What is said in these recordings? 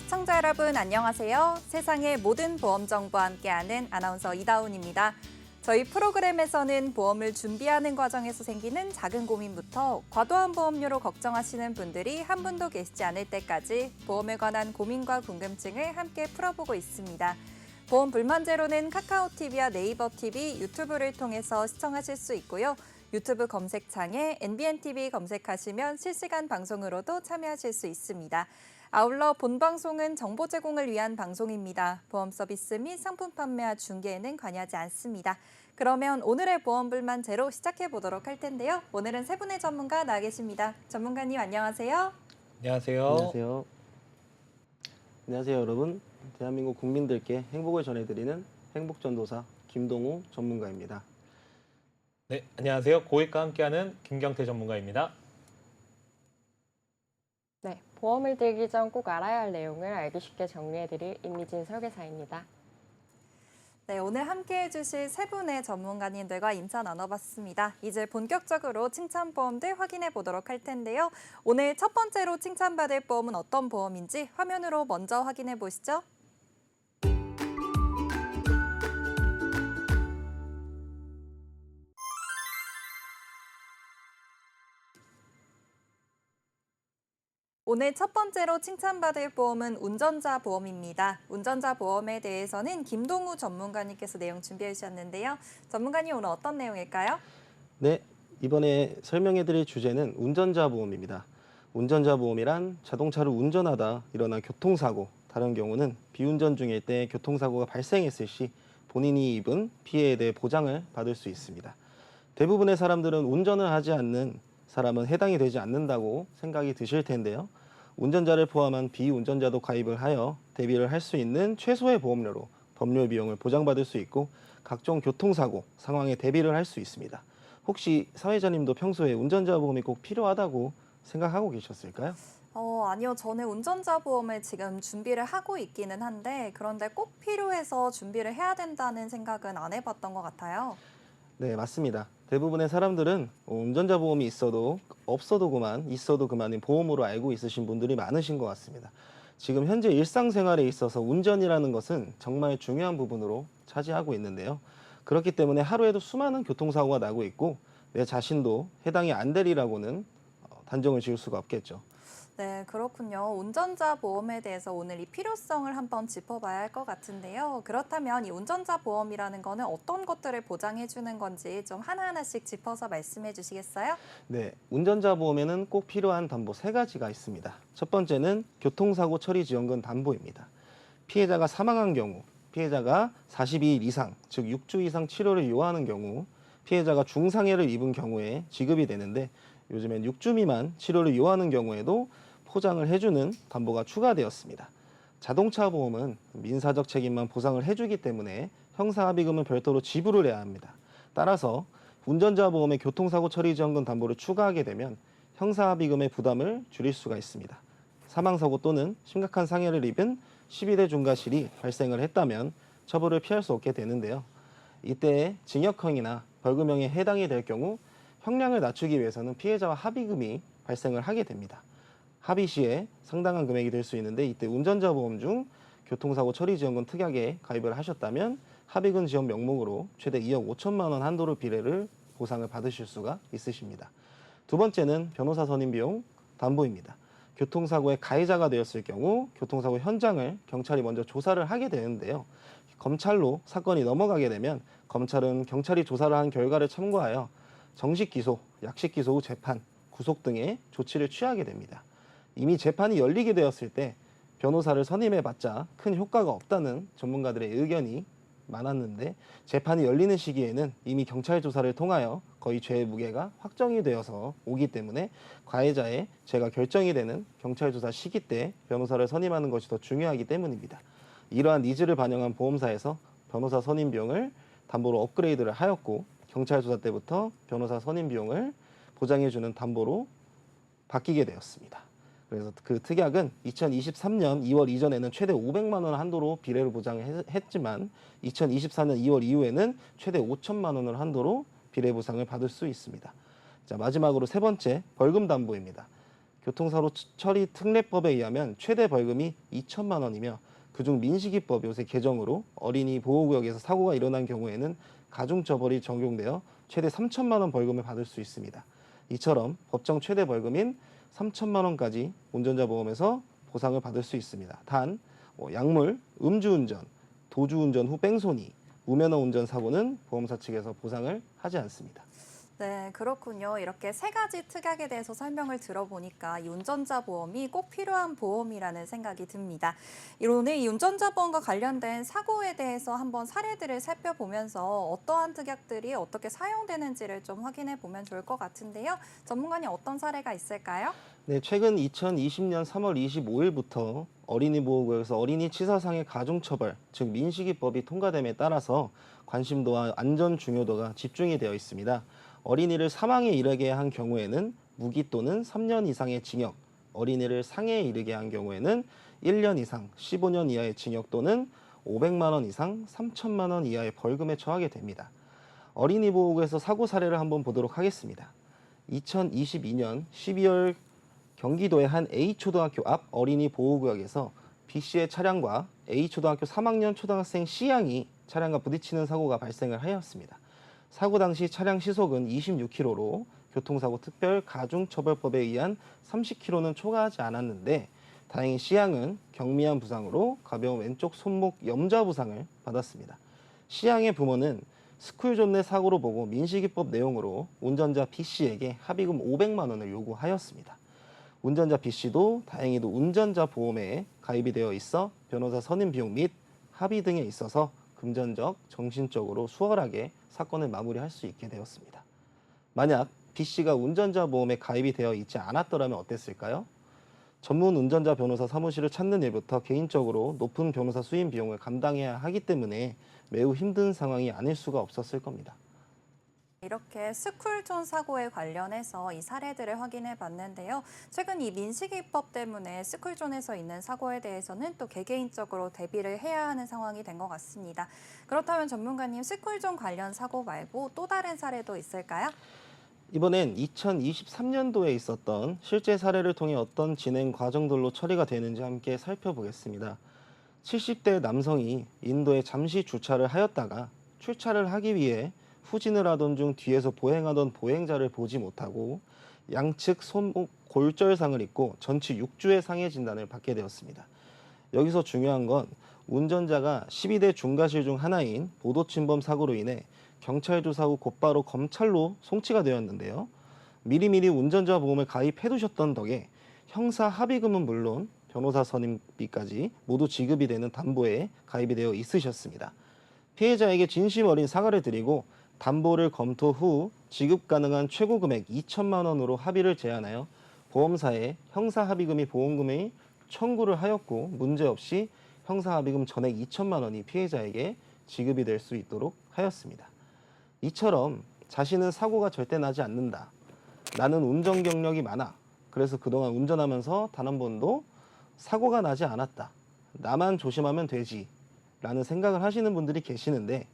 시청자 여러분 안녕하세요. 세상의 모든 보험 정보와 함께하는 아나운서 이다운입니다. 저희 프로그램에서는 보험을 준비하는 과정에서 생기는 작은 고민부터 과도한 보험료로 걱정하시는 분들이 한 분도 계시지 않을 때까지 보험에 관한 고민과 궁금증을 함께 풀어보고 있습니다. 보험 불만 제로는 카카오TV와 네이버TV, 유튜브를 통해서 시청하실 수 있고요. 유튜브 검색창에 NBNTV 검색하시면 실시간 방송으로도 참여하실 수 있습니다. 아울러 본 방송은 정보 제공을 위한 방송입니다. 보험 서비스 및 상품 판매와 중개에는 관여하지 않습니다. 그러면 오늘의 보험 불만 제로 시작해 보도록 할 텐데요. 오늘은 세 분의 전문가 나와 계십니다. 전문가님 안녕하세요. 안녕하세요. 안녕하세요. 안녕하세요, 여러분. 대한민국 국민들께 행복을 전해드리는 행복전도사 김동우 전문가입니다. 네, 안녕하세요. 고객과 함께하는 김경태 전문가입니다. 네, 보험을 들기 전 꼭 알아야 할 내용을 알기 쉽게 정리해드릴 임미진 설계사입니다. 네, 오늘 함께해 주실 세 분의 전문가님들과 인사 나눠봤습니다. 이제 본격적으로 칭찬보험들 확인해 보도록 할 텐데요. 오늘 첫 번째로 칭찬받을 보험은 어떤 보험인지 화면으로 먼저 확인해 보시죠. 오늘 첫 번째로 칭찬받을 보험은 운전자 보험입니다. 운전자 보험에 대해서는 김동우 전문가님께서 내용 준비해 주셨는데요. 전문가님 오늘 어떤 내용일까요? 네, 이번에 설명해드릴 주제는 운전자 보험입니다. 운전자 보험이란 자동차를 운전하다 일어난 교통사고, 다른 경우는 비운전 중일 때 교통사고가 발생했을 시 본인이 입은 피해에 대해 보장을 받을 수 있습니다. 대부분의 사람들은 운전을 하지 않는 사람은 해당이 되지 않는다고 생각이 드실 텐데요. 운전자를 포함한 비운전자도 가입을 하여 대비를 할 수 있는 최소의 보험료로 법률 비용을 보장받을 수 있고 각종 교통사고 상황에 대비를 할 수 있습니다. 혹시 사회자님도 평소에 운전자 보험이 꼭 필요하다고 생각하고 계셨을까요? 아니요. 저는 운전자 보험을 지금 준비를 하고 있기는 한데 그런데 꼭 필요해서 준비를 해야 된다는 생각은 안 해봤던 것 같아요. 네, 맞습니다. 대부분의 사람들은 운전자 보험이 있어도 없어도 그만, 있어도 그만인 보험으로 알고 있으신 분들이 많으신 것 같습니다. 지금 현재 일상생활에 있어서 운전이라는 것은 정말 중요한 부분으로 차지하고 있는데요. 그렇기 때문에 하루에도 수많은 교통사고가 나고 있고 내 자신도 해당이 안 되리라고는 단정을 지을 수가 없겠죠. 네, 그렇군요. 운전자 보험에 대해서 오늘 이 필요성을 한번 짚어봐야 할 것 같은데요. 그렇다면 이 운전자 보험이라는 거는 어떤 것들을 보장해 주는 건지 좀 하나하나씩 짚어서 말씀해 주시겠어요? 네, 운전자 보험에는 꼭 필요한 담보 세 가지가 있습니다. 첫 번째는 교통사고 처리 지원금 담보입니다. 피해자가 사망한 경우, 피해자가 42일 이상, 즉 6주 이상 치료를 요하는 경우, 피해자가 중상해를 입은 경우에 지급이 되는데 요즘엔 6주 미만 치료를 요하는 경우에도 포장을 해주는 담보가 추가되었습니다. 자동차 보험은 민사적 책임만 보상을 해주기 때문에 형사합의금은 별도로 지불을 해야 합니다. 따라서 운전자 보험에 교통사고 처리 지원금 담보를 추가하게 되면 형사합의금의 부담을 줄일 수가 있습니다. 사망사고 또는 심각한 상해를 입은 12대 중과실이 발생을 했다면 처벌을 피할 수 없게 되는데요. 이때 징역형이나 벌금형에 해당이 될 경우 형량을 낮추기 위해서는 피해자와 합의금이 발생을 하게 됩니다. 합의 시에 상당한 금액이 될 수 있는데 이때 운전자 보험 중 교통사고 처리 지원금 특약에 가입을 하셨다면 합의금 지원 명목으로 최대 2억 5천만 원 한도로 비례를 보상을 받으실 수가 있으십니다. 두 번째는 변호사 선임 비용 담보입니다. 교통사고의 가해자가 되었을 경우 교통사고 현장을 경찰이 먼저 조사를 하게 되는데요. 검찰로 사건이 넘어가게 되면 검찰은 경찰이 조사를 한 결과를 참고하여 정식 기소, 약식 기소 후 재판, 구속 등의 조치를 취하게 됩니다. 이미 재판이 열리게 되었을 때 변호사를 선임해봤자 큰 효과가 없다는 전문가들의 의견이 많았는데 재판이 열리는 시기에는 이미 경찰 조사를 통하여 거의 죄의 무게가 확정이 되어서 오기 때문에 가해자의 죄가 결정이 되는 경찰 조사 시기 때 변호사를 선임하는 것이 더 중요하기 때문입니다. 이러한 니즈를 반영한 보험사에서 변호사 선임 비용을 담보로 업그레이드를 하였고 경찰 조사 때부터 변호사 선임 비용을 보장해주는 담보로 바뀌게 되었습니다. 그래서 그 특약은 2023년 2월 이전에는 최대 500만 원 한도로 비례를 보장했지만 2024년 2월 이후에는 최대 5천만 원을 한도로 비례 보상을 받을 수 있습니다. 자, 마지막으로 세 번째 벌금 담보입니다. 교통사고 처리 특례법에 의하면 최대 벌금이 2천만 원이며 그중 민식이법 요새 개정으로 어린이 보호구역에서 사고가 일어난 경우에는 가중처벌이 적용되어 최대 3천만 원 벌금을 받을 수 있습니다. 이처럼 법정 최대 벌금인 3천만 원까지 운전자 보험에서 보상을 받을 수 있습니다. 단 약물, 음주운전, 도주운전 후 뺑소니, 무면허 운전 사고는 보험사 측에서 보상을 하지 않습니다. 네, 그렇군요. 이렇게 세 가지 특약에 대해서 설명을 들어보니까 이 운전자 보험이 꼭 필요한 보험이라는 생각이 듭니다. 오늘 이 운전자 보험과 관련된 사고에 대해서 한번 사례들을 살펴보면서 어떠한 특약들이 어떻게 사용되는지를 좀 확인해 보면 좋을 것 같은데요. 전문가님 어떤 사례가 있을까요? 네, 최근 2020년 3월 25일부터 어린이 보호구역에서 어린이 치사상해 가중처벌, 즉 민식이법이 통과됨에 따라서 관심도와 안전 중요도가 집중이 되어 있습니다. 어린이를 사망에 이르게 한 경우에는 무기 또는 3년 이상의 징역, 어린이를 상해에 이르게 한 경우에는 1년 이상 15년 이하의 징역 또는 500만 원 이상 3천만 원 이하의 벌금에 처하게 됩니다. 어린이 보호구역에서 사고 사례를 한번 보도록 하겠습니다. 2022년 12월 경기도의 한 A초등학교 앞 어린이 보호구역에서 B씨의 차량과 A초등학교 3학년 초등학생 C양이 차량과 부딪히는 사고가 발생을 하였습니다. 사고 당시 차량 시속은 26km로 교통사고 특별 가중처벌법에 의한 30km는 초과하지 않았는데 다행히 C양은 경미한 부상으로 가벼운 왼쪽 손목 염좌 부상을 받았습니다. C양의 부모는 스쿨존 내 사고로 보고 민식이법 내용으로 운전자 B씨에게 합의금 500만 원을 요구하였습니다. 운전자 B씨도 다행히도 운전자 보험에 가입이 되어 있어 변호사 선임 비용 및 합의 등에 있어서 금전적, 정신적으로 수월하게 사건을 마무리할 수 있게 되었습니다. 만약 B씨가 운전자 보험에 가입이 되어 있지 않았더라면 어땠을까요? 전문 운전자 변호사 사무실을 찾는 일부터 개인적으로 높은 변호사 수임 비용을 감당해야 하기 때문에 매우 힘든 상황이 아닐 수가 없었을 겁니다. 이렇게 스쿨존 사고에 관련해서 이 사례들을 확인해 봤는데요. 최근 이 민식이법 때문에 스쿨존에서 있는 사고에 대해서는 또 개개인적으로 대비를 해야 하는 상황이 된 것 같습니다. 그렇다면 전문가님, 스쿨존 관련 사고 말고 또 다른 사례도 있을까요? 이번엔 2023년도에 있었던 실제 사례를 통해 어떤 진행 과정들로 처리가 되는지 함께 살펴보겠습니다. 70대 남성이 인도에 잠시 주차를 하였다가 출차를 하기 위해 후진을 하던 중 뒤에서 보행하던 보행자를 보지 못하고 양측 손목 골절상을 입고 전치 6주의 상해 진단을 받게 되었습니다. 여기서 중요한 건 운전자가 12대 중과실 중 하나인 보도침범 사고로 인해 경찰 조사 후 곧바로 검찰로 송치가 되었는데요. 미리미리 운전자 보험을 가입해 두셨던 덕에 형사 합의금은 물론 변호사 선임비까지 모두 지급이 되는 담보에 가입이 되어 있으셨습니다. 피해자에게 진심 어린 사과를 드리고 담보를 검토 후 지급 가능한 최고 금액 2천만 원으로 합의를 제안하여 보험사에 형사 합의금이 보험금에 청구를 하였고 문제없이 형사 합의금 전액 2천만 원이 피해자에게 지급이 될 수 있도록 하였습니다. 이처럼 자신은 사고가 절대 나지 않는다. 나는 운전 경력이 많아. 그래서 그동안 운전하면서 단 한 번도 사고가 나지 않았다. 나만 조심하면 되지. 라는 생각을 하시는 분들이 계시는데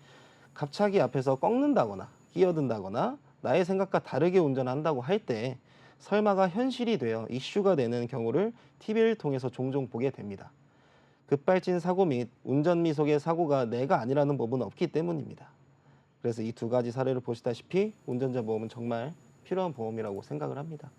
갑자기 앞에서 꺾는다거나 끼어든다거나 나의 생각과 다르게 운전한다고 할 때 설마가 현실이 되어 이슈가 되는 경우를 TV를 통해서 종종 보게 됩니다. 급발진 사고 및 운전 미숙의 사고가 내가 아니라는 법은 없기 때문입니다. 그래서 이 두 가지 사례를 보시다시피 운전자 보험은 정말 필요한 보험이라고 생각을 합니다.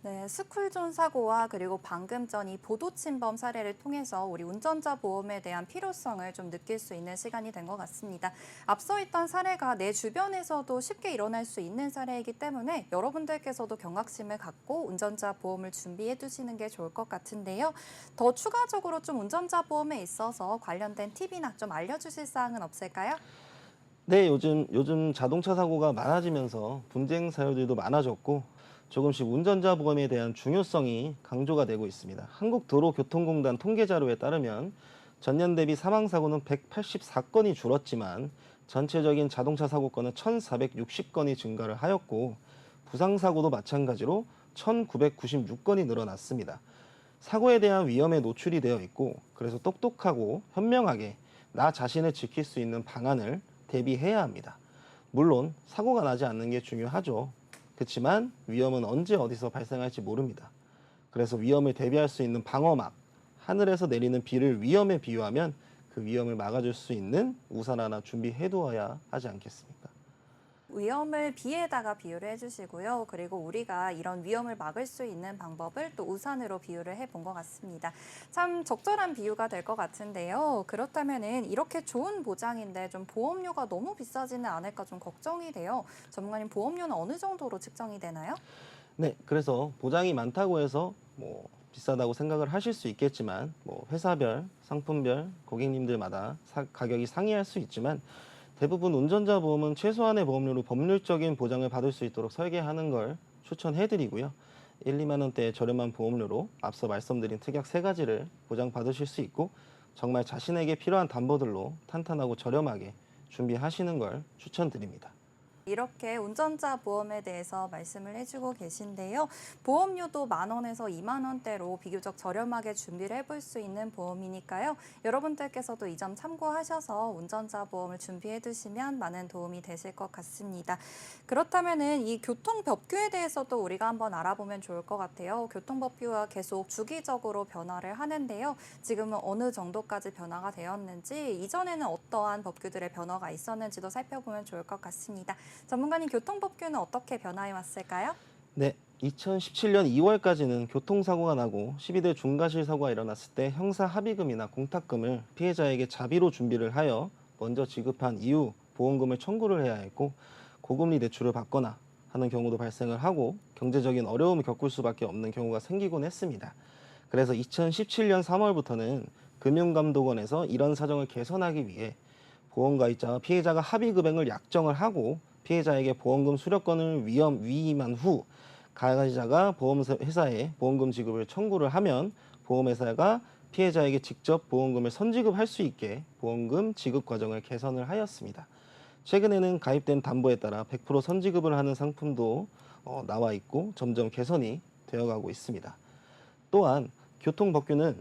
네, 스쿨존 사고와 그리고 방금 전 이 보도침범 사례를 통해서 우리 운전자 보험에 대한 필요성을 좀 느낄 수 있는 시간이 된 것 같습니다. 앞서 있던 사례가 내 주변에서도 쉽게 일어날 수 있는 사례이기 때문에 여러분들께서도 경각심을 갖고 운전자 보험을 준비해 두시는 게 좋을 것 같은데요. 더 추가적으로 좀 운전자 보험에 있어서 관련된 팁이나 좀 알려주실 사항은 없을까요? 네, 요즘 자동차 사고가 많아지면서 분쟁 사유들도 많아졌고 조금씩 운전자 보험에 대한 중요성이 강조가 되고 있습니다. 한국도로교통공단 통계 자료에 따르면 전년 대비 사망사고는 184건이 줄었지만 전체적인 자동차 사고 건은 1,460건이 증가를 하였고 부상사고도 마찬가지로 1,996건이 늘어났습니다. 사고에 대한 위험에 노출이 되어 있고 그래서 똑똑하고 현명하게 나 자신을 지킬 수 있는 방안을 대비해야 합니다. 물론 사고가 나지 않는 게 중요하죠. 그렇지만 위험은 언제 어디서 발생할지 모릅니다. 그래서 위험을 대비할 수 있는 방어막, 하늘에서 내리는 비를 위험에 비유하면 그 위험을 막아줄 수 있는 우산 하나 준비해두어야 하지 않겠습니까? 위험을 비에다가 비유를 해주시고요. 그리고 우리가 이런 위험을 막을 수 있는 방법을 또 우산으로 비유를 해본 것 같습니다. 참 적절한 비유가 될 것 같은데요. 그렇다면은 이렇게 좋은 보장인데 좀 보험료가 너무 비싸지는 않을까 좀 걱정이 돼요. 전문가님, 보험료는 어느 정도로 측정이 되나요? 네, 그래서 보장이 많다고 해서 비싸다고 생각을 하실 수 있겠지만 회사별, 상품별, 고객님들마다 가격이 상이할 수 있지만 대부분 운전자 보험은 최소한의 보험료로 법률적인 보장을 받을 수 있도록 설계하는 걸 추천해드리고요. 1, 2만 원대의 저렴한 보험료로 앞서 말씀드린 특약 3가지를 보장받으실 수 있고 정말 자신에게 필요한 담보들로 탄탄하고 저렴하게 준비하시는 걸 추천드립니다. 이렇게 운전자 보험에 대해서 말씀을 해주고 계신데요. 보험료도 10,000원에서 20,000원대로 비교적 저렴하게 준비를 해볼 수 있는 보험이니까요. 여러분들께서도 이 점 참고하셔서 운전자 보험을 준비해 두시면 많은 도움이 되실 것 같습니다. 그렇다면은 이 교통법규에 대해서도 우리가 한번 알아보면 좋을 것 같아요. 교통법규가 계속 주기적으로 변화를 하는데요. 지금은 어느 정도까지 변화가 되었는지, 이전에는 어떠한 법규들의 변화가 있었는지도 살펴보면 좋을 것 같습니다. 전문가님, 교통법규는 어떻게 변화해 왔을까요? 네, 2017년 2월까지는 교통사고가 나고 12대 중과실 사고가 일어났을 때 형사 합의금이나 공탁금을 피해자에게 자비로 준비를 하여 먼저 지급한 이후 보험금을 청구를 해야 했고 고금리 대출을 받거나 하는 경우도 발생을 하고 경제적인 어려움을 겪을 수밖에 없는 경우가 생기곤 했습니다. 그래서 2017년 3월부터는 금융감독원에서 이런 사정을 개선하기 위해 보험가입자와 피해자가 합의 금액을 약정을 하고 피해자에게 보험금 수령권을 위임한 후 가해자가 보험회사에 보험금 지급을 청구를 하면 보험회사가 피해자에게 직접 보험금을 선지급할 수 있게 보험금 지급 과정을 개선을 하였습니다. 최근에는 가입된 담보에 따라 100% 선지급을 하는 상품도 나와 있고 점점 개선이 되어가고 있습니다. 또한 교통법규는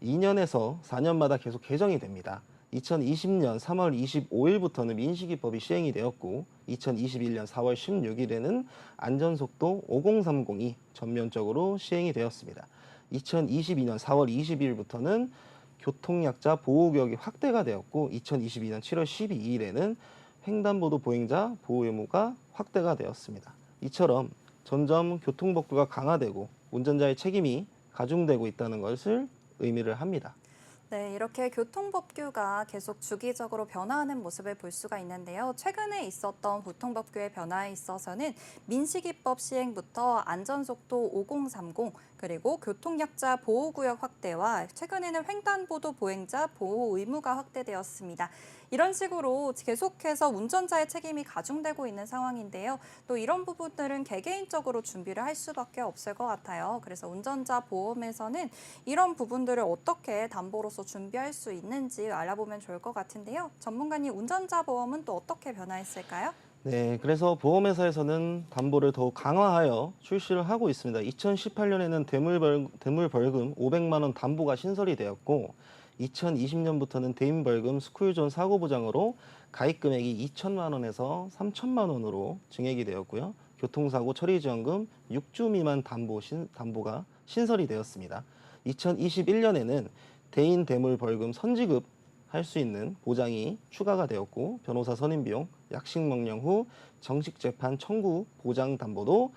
2년에서 4년마다 계속 개정이 됩니다. 2020년 3월 25일부터는 민식이법이 시행이 되었고 2021년 4월 16일에는 안전속도 5030이 전면적으로 시행이 되었습니다. 2022년 4월 22일부터는 교통약자 보호구역이 확대가 되었고 2022년 7월 12일에는 횡단보도 보행자 보호 의무가 확대가 되었습니다. 이처럼 점점 교통법규가 강화되고 운전자의 책임이 가중되고 있다는 것을 의미를 합니다. 네, 이렇게 교통법규가 계속 주기적으로 변화하는 모습을 볼 수가 있는데요. 최근에 있었던 교통법규의 변화에 있어서는 민식이법 시행부터 안전속도 5030, 그리고 교통약자 보호구역 확대와 최근에는 횡단보도 보행자 보호 의무가 확대되었습니다. 이런 식으로 계속해서 운전자의 책임이 가중되고 있는 상황인데요. 또 이런 부분들은 개개인적으로 준비를 할 수밖에 없을 것 같아요. 그래서 운전자 보험에서는 이런 부분들을 어떻게 담보로서 준비할 수 있는지 알아보면 좋을 것 같은데요. 전문가님, 운전자 보험은 또 어떻게 변화했을까요? 네, 그래서 보험회사에서는 담보를 더욱 강화하여 출시를 하고 있습니다. 2018년에는 대물벌금 500만 원 담보가 신설이 되었고 2020년부터는 대인벌금 스쿨존 사고보장으로 가입금액이 2천만 원에서 3천만 원으로 증액이 되었고요. 교통사고 처리지원금 6주 미만 담보가 신설이 되었습니다. 2021년에는 대인 대물벌금 선지급 할 수 있는 보장이 추가가 되었고 변호사 선임비용, 약식 명령 후 정식 재판 청구 보장 담보도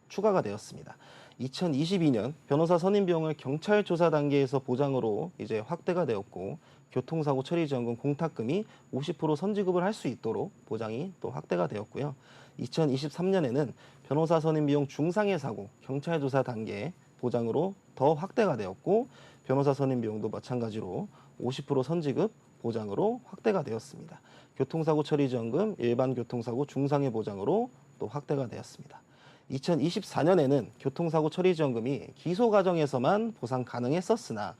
추가가 되었습니다. 2022년 변호사 선임 비용을 경찰 조사 단계에서 보장으로 이제 확대가 되었고 교통사고 처리 지원금 공탁금이 50% 선지급을 할 수 있도록 보장이 또 확대가 되었고요. 2023년에는 변호사 선임 비용 중상해 사고 경찰 조사 단계 보장으로 더 확대가 되었고 변호사 선임 비용도 마찬가지로 50% 선지급 보장으로 확대가 되었습니다. 교통사고 처리 지원금 일반 교통사고 중상해 보장으로 또 확대가 되었습니다. 2024년에는 교통사고 처리 지원금이 기소 과정에서만 보상 가능했었으나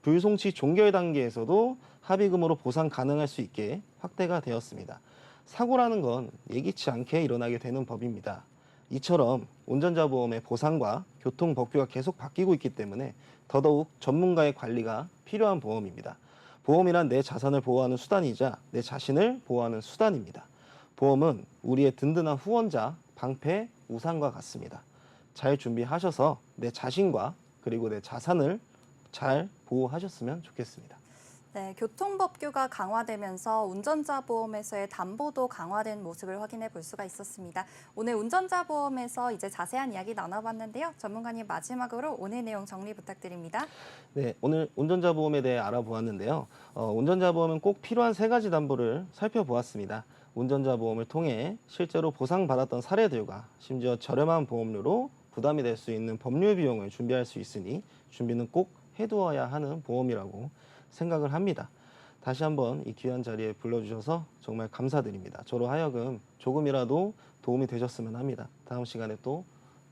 불송치 종결 단계에서도 합의금으로 보상 가능할 수 있게 확대가 되었습니다. 사고라는 건 예기치 않게 일어나게 되는 법입니다. 이처럼 운전자 보험의 보상과 교통 법규가 계속 바뀌고 있기 때문에 더더욱 전문가의 관리가 필요한 보험입니다. 보험이란 내 자산을 보호하는 수단이자 내 자신을 보호하는 수단입니다. 보험은 우리의 든든한 후원자, 방패, 우산과 같습니다. 잘 준비하셔서 내 자신과 그리고 내 자산을 잘 보호하셨으면 좋겠습니다. 네, 교통법규가 강화되면서 운전자 보험에서의 담보도 강화된 모습을 확인해 볼 수가 있었습니다. 오늘 운전자 보험에서 이제 자세한 이야기 나눠봤는데요. 전문가님 마지막으로 오늘 내용 정리 부탁드립니다. 네, 오늘 운전자 보험에 대해 알아보았는데요. 운전자 보험은 꼭 필요한 3가지 담보를 살펴보았습니다. 운전자 보험을 통해 실제로 보상받았던 사례들과 심지어 저렴한 보험료로 부담이 될 수 있는 법률 비용을 준비할 수 있으니 준비는 꼭 해두어야 하는 보험이라고 생각을 합니다. 다시 한번 이 귀한 자리에 불러주셔서 정말 감사드립니다. 저로 하여금 조금이라도 도움이 되셨으면 합니다. 다음 시간에 또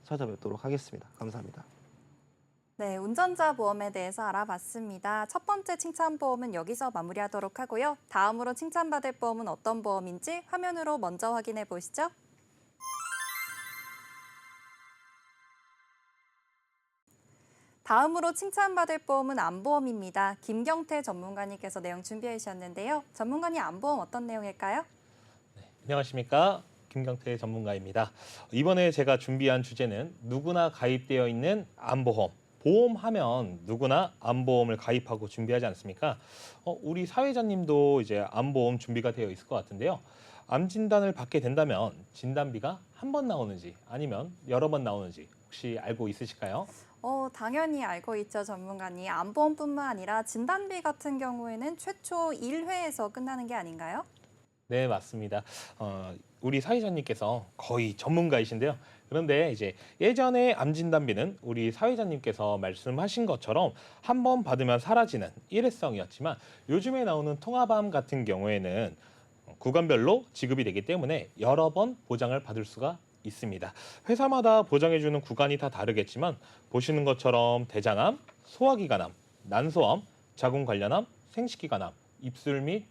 찾아뵙도록 하겠습니다. 감사합니다. 네, 운전자 보험에 대해서 알아봤습니다. 첫 번째 칭찬 보험은 여기서 마무리하도록 하고요. 다음으로 칭찬받을 보험은 어떤 보험인지 화면으로 먼저 확인해 보시죠. 다음으로 칭찬받을 보험은 암보험입니다. 김경태 전문가님께서 내용 준비해 주셨는데요. 전문가님, 암보험 어떤 내용일까요? 안녕하십니까? 김경태 전문가입니다. 이번에 제가 준비한 주제는 누구나 가입되어 있는 암보험. 보험하면 누구나 암보험을 가입하고 준비하지 않습니까? 우리 사회자님도 이제 암보험 준비가 되어 있을 것 같은데요. 암 진단을 받게 된다면 진단비가 한 번 나오는지 아니면 여러 번 나오는지 혹시 알고 있으실까요? 당연히 알고 있죠, 전문가님. 암보험뿐만 아니라 진단비 같은 경우에는 최초 1회에서 끝나는 게 아닌가요? 네, 맞습니다. 우리 사회자님께서 거의 전문가이신데요. 그런데 이제 예전에 암 진단비는 우리 사회자님께서 말씀하신 것처럼 한 번 받으면 사라지는 일회성이었지만 요즘에 나오는 통합암 같은 경우에는 구간별로 지급이 되기 때문에 여러 번 보장을 받을 수가 있습니다. 회사마다 보장해주는 구간이 다 다르겠지만 보시는 것처럼 대장암, 소화기관암, 난소암, 자궁 관련암, 생식기관암, 입술 및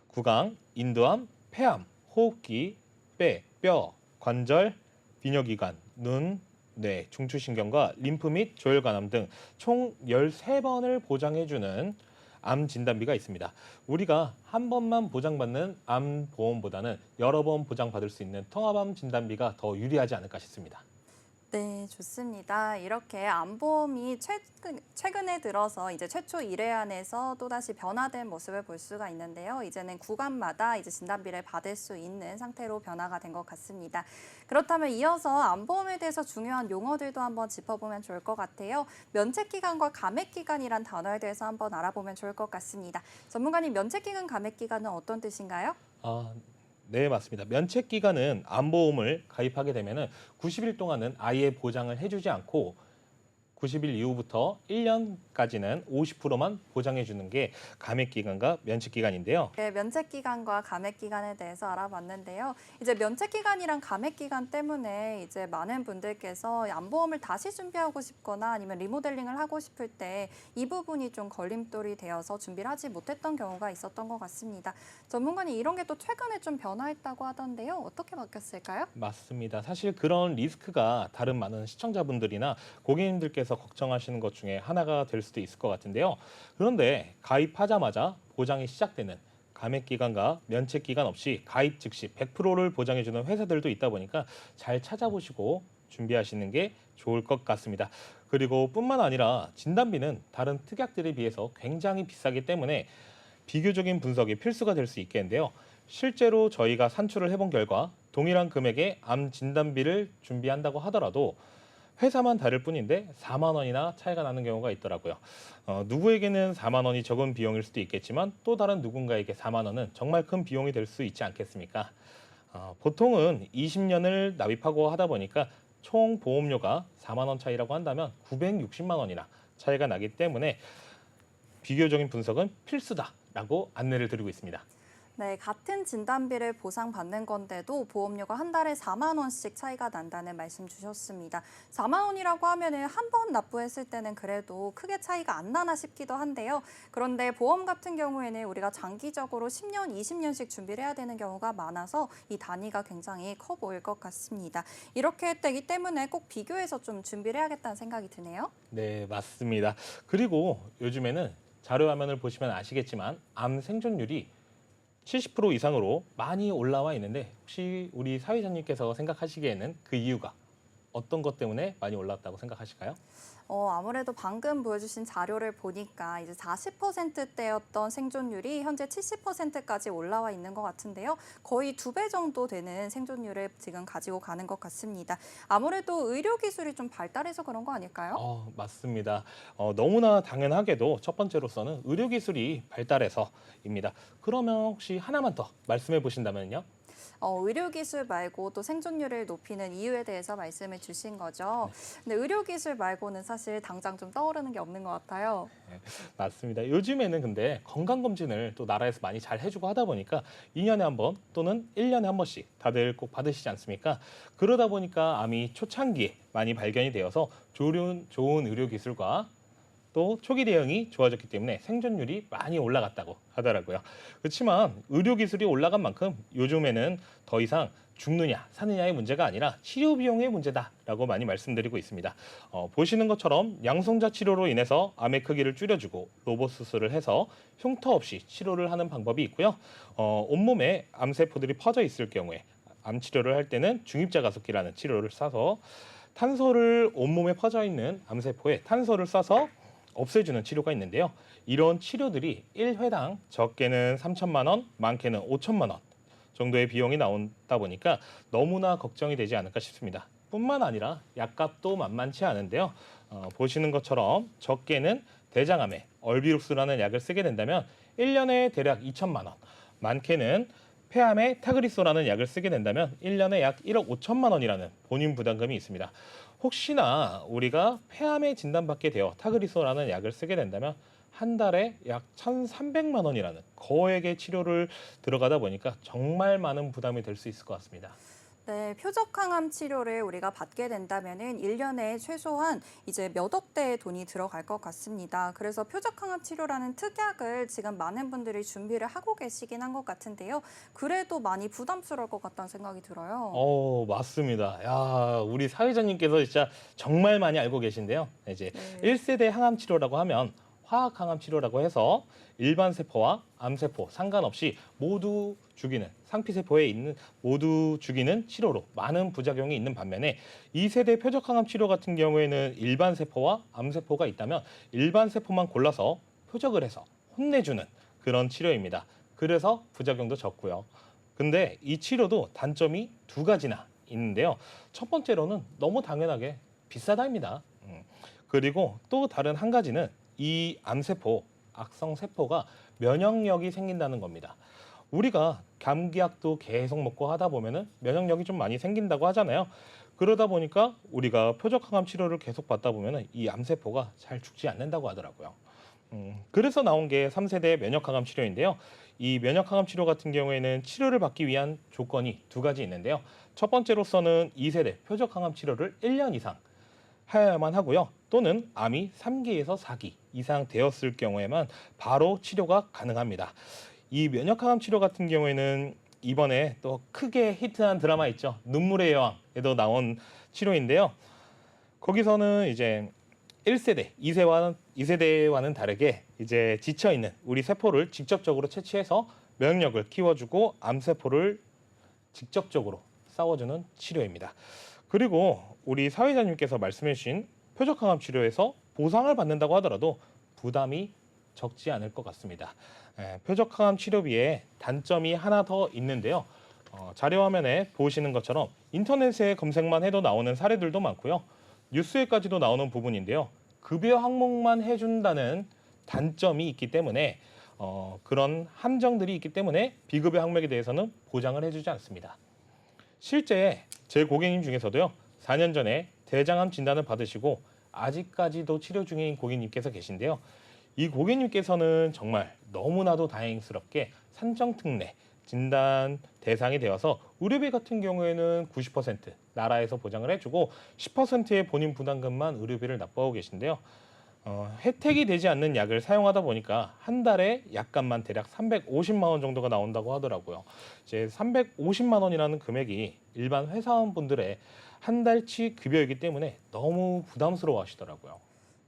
구강, 인두암, 폐암, 호흡기, 폐, 뼈, 관절, 비뇨기관, 눈, 뇌, 중추신경과 림프 및 조혈관암 등 총 13번을 보장해주는 암 진단비가 있습니다. 우리가 한 번만 보장받는 암 보험보다는 여러 번 보장받을 수 있는 통합암 진단비가 더 유리하지 않을까 싶습니다. 네, 좋습니다. 이렇게 암보험이 최근에 들어서 이제 최초 1회 안에서 또다시 변화된 모습을 볼 수가 있는데요. 이제는 구간마다 이제 진단비를 받을 수 있는 상태로 변화가 된 것 같습니다. 그렇다면 이어서 암보험에 대해서 중요한 용어들도 한번 짚어보면 좋을 것 같아요. 면책기간과 감액기간이란 단어에 대해서 한번 알아보면 좋을 것 같습니다. 전문가님, 면책기간, 감액기간은 어떤 뜻인가요? 네, 맞습니다. 면책기간은 암보험을 가입하게 되면은 90일 동안은 아예 보장을 해주지 않고 90일 이후부터 1년까지는 50%만 보장해 주는 게 감액기간과 면책기간인데요. 네, 면책기간과 감액기간에 대해서 알아봤는데요. 이제 면책기간이랑 감액기간 때문에 이제 많은 분들께서 암보험을 다시 준비하고 싶거나 아니면 리모델링을 하고 싶을 때 이 부분이 좀 걸림돌이 되어서 준비를 하지 못했던 경우가 있었던 것 같습니다. 전문가님, 이런 게 또 최근에 좀 변화했다고 하던데요. 어떻게 바뀌었을까요? 맞습니다. 사실 그런 리스크가 다른 많은 시청자분들이나 고객님들께서 걱정하시는 것 중에 하나가 될 수도 있을 것 같은데요. 그런데 가입하자마자 보장이 시작되는 감액기간과 면책기간 없이 가입 즉시 100%를 보장해주는 회사들도 있다 보니까 잘 찾아보시고 준비하시는 게 좋을 것 같습니다. 그리고 뿐만 아니라 진단비는 다른 특약들에 비해서 굉장히 비싸기 때문에 비교적인 분석이 필수가 될 수 있겠는데요. 실제로 저희가 산출을 해본 결과 동일한 금액의 암 진단비를 준비한다고 하더라도 회사만 다를 뿐인데 4만 원이나 차이가 나는 경우가 있더라고요. 누구에게는 4만 원이 적은 비용일 수도 있겠지만 또 다른 누군가에게 4만 원은 정말 큰 비용이 될 수 있지 않겠습니까? 보통은 20년을 납입하고 하다 보니까 총 보험료가 4만 원 차이라고 한다면 960만 원이나 차이가 나기 때문에 비교적인 분석은 필수다라고 안내를 드리고 있습니다. 네, 같은 진단비를 보상받는 건데도 보험료가 한 달에 4만 원씩 차이가 난다는 말씀 주셨습니다. 4만 원이라고 하면은 한 번 납부했을 때는 그래도 크게 차이가 안 나나 싶기도 한데요. 그런데 보험 같은 경우에는 우리가 장기적으로 10년, 20년씩 준비를 해야 되는 경우가 많아서 이 단위가 굉장히 커 보일 것 같습니다. 이렇게 되기 때문에 꼭 비교해서 좀 준비를 해야겠다는 생각이 드네요. 네, 맞습니다. 그리고 요즘에는 자료화면을 보시면 아시겠지만 암 생존율이 70% 이상으로 많이 올라와 있는데 혹시 우리 사회자님께서 생각하시기에는 그 이유가 어떤 것 때문에 많이 올랐다고 생각하실까요? 아무래도 방금 보여주신 자료를 보니까 이제 40%대였던 생존율이 현재 70%까지 올라와 있는 것 같은데요. 거의 2배 정도 되는 생존율을 지금 가지고 가는 것 같습니다. 아무래도 의료 기술이 좀 발달해서 그런 거 아닐까요? 맞습니다. 너무나 당연하게도 첫 번째로서는 의료기술이 발달해서입니다. 그러면 혹시 하나만 더 말씀해 보신다면요? 의료 기술 말고 또 생존율을 높이는 이유에 대해서 말씀을 주신 거죠. 근데 의료 기술 말고는 사실 당장 좀 떠오르는 게 없는 것 같아요. 맞습니다. 요즘에는 근데 건강검진을 또 나라에서 많이 잘 해주고 하다 보니까 2년에 한 번 또는 1년에 한 번씩 다들 꼭 받으시지 않습니까? 그러다 보니까 암이 초창기에 많이 발견이 되어서 좋은 의료기술과 또 초기 대응이 좋아졌기 때문에 생존율이 많이 올라갔다고 하더라고요. 그렇지만 의료기술이 올라간 만큼 요즘에는 더 이상 죽느냐 사느냐의 문제가 아니라 치료 비용의 문제다라고 많이 말씀드리고 있습니다. 보시는 것처럼 양성자 치료로 인해서 암의 크기를 줄여주고 로봇 수술을 해서 흉터 없이 치료를 하는 방법이 있고요. 온몸에 암세포들이 퍼져 있을 경우에 암 치료를 할 때는 중입자 가속기라는 치료를 쏴서 탄소를 온몸에 퍼져 있는 암세포에 탄소를 쏴서 없애주는 치료가 있는데요. 이런 치료들이 1회당 적게는 3천만 원, 많게는 5천만 원 정도의 비용이 나온다 보니까 너무나 걱정이 되지 않을까 싶습니다. 뿐만 아니라 약값도 만만치 않은데요. 보시는 것처럼 적게는 대장암에 얼비룩스라는 약을 쓰게 된다면 1년에 대략 2천만 원, 많게는 폐암에 타그리소라는 약을 쓰게 된다면 1년에 약 1억 5천만 원이라는 본인 부담금이 있습니다. 혹시나 우리가 폐암에 진단받게 되어 타그리소라는 약을 쓰게 된다면 한 달에 약 1,300만 원이라는 거액의 치료를 들어가다 보니까 정말 많은 부담이 될 수 있을 것 같습니다. 네, 표적항암 치료를 우리가 받게 된다면은 1년에 최소한 이제 몇 억대의 돈이 들어갈 것 같습니다. 그래서 표적항암 치료라는 특약을 지금 많은 분들이 준비를 하고 계시긴 한 것 같은데요. 그래도 많이 부담스러울 것 같다는 생각이 들어요. 맞습니다. 야, 우리 사회자님께서 진짜 정말 많이 알고 계신데요. 이제 네. 1세대 항암 치료라고 하면 화학 항암 치료라고 해서 일반 세포와 암세포 상관없이 모두 죽이는 상피세포에 있는 모두 죽이는 치료로 많은 부작용이 있는 반면에 2세대 표적 항암 치료 같은 경우에는 일반 세포와 암세포가 있다면 일반 세포만 골라서 표적을 해서 혼내주는 그런 치료입니다. 그래서 부작용도 적고요. 근데 이 치료도 단점이 2가지나 있는데요. 첫 번째로는 너무 당연하게 비싸다입니다. 그리고 또 다른 한 가지는 이 암세포, 악성세포가 면역력이 생긴다는 겁니다. 우리가 감기약도 계속 먹고 하다 보면은 면역력이 좀 많이 생긴다고 하잖아요. 그러다 보니까 우리가 표적항암 치료를 계속 받다 보면은 이 암세포가 잘 죽지 않는다고 하더라고요. 그래서 나온 게 3세대 면역항암 치료인데요. 이 면역항암 치료 같은 경우에는 치료를 받기 위한 조건이 2가지 있는데요. 첫 번째로서는 2세대 표적항암 치료를 1년 이상 해야만 하고요. 또는 암이 3기에서 4기 이상 되었을 경우에만 바로 치료가 가능합니다. 이 면역항암 치료 같은 경우에는 이번에 또 크게 히트한 드라마 있죠. 눈물의 여왕에도 나온 치료인데요. 거기서는 이제 1세대, 2세대와는 다르게 이제 지쳐 있는 우리 세포를 직접적으로 채취해서 면역력을 키워주고 암세포를 직접적으로 싸워주는 치료입니다. 그리고 우리 사회자님께서 말씀해 주신 표적항암 치료에서 보상을 받는다고 하더라도 부담이 적지 않을 것 같습니다. 표적항암 치료비에 단점이 하나 더 있는데요. 자료 화면에 보시는 것처럼 인터넷에 검색만 해도 나오는 사례들도 많고요. 뉴스에까지도 나오는 부분인데요. 급여 항목만 해준다는 단점이 있기 때문에 그런 함정들이 있기 때문에 비급여 항목에 대해서는 보장을 해주지 않습니다. 실제 제 고객님 중에서도요. 4년 전에 대장암 진단을 받으시고 아직까지도 치료 중인 고객님께서 계신데요. 이 고객님께서는 정말 너무나도 다행스럽게 산정특례 진단 대상이 되어서 의료비 같은 경우에는 90% 나라에서 보장을 해주고 10%의 본인 부담금만 의료비를 납부하고 계신데요. 혜택이 되지 않는 약을 사용하다 보니까 한 달에 약값만 대략 350만 원 정도가 나온다고 하더라고요. 이제 350만 원이라는 금액이 일반 회사원분들의 한 달치 급여이기 때문에 너무 부담스러워 하시더라고요.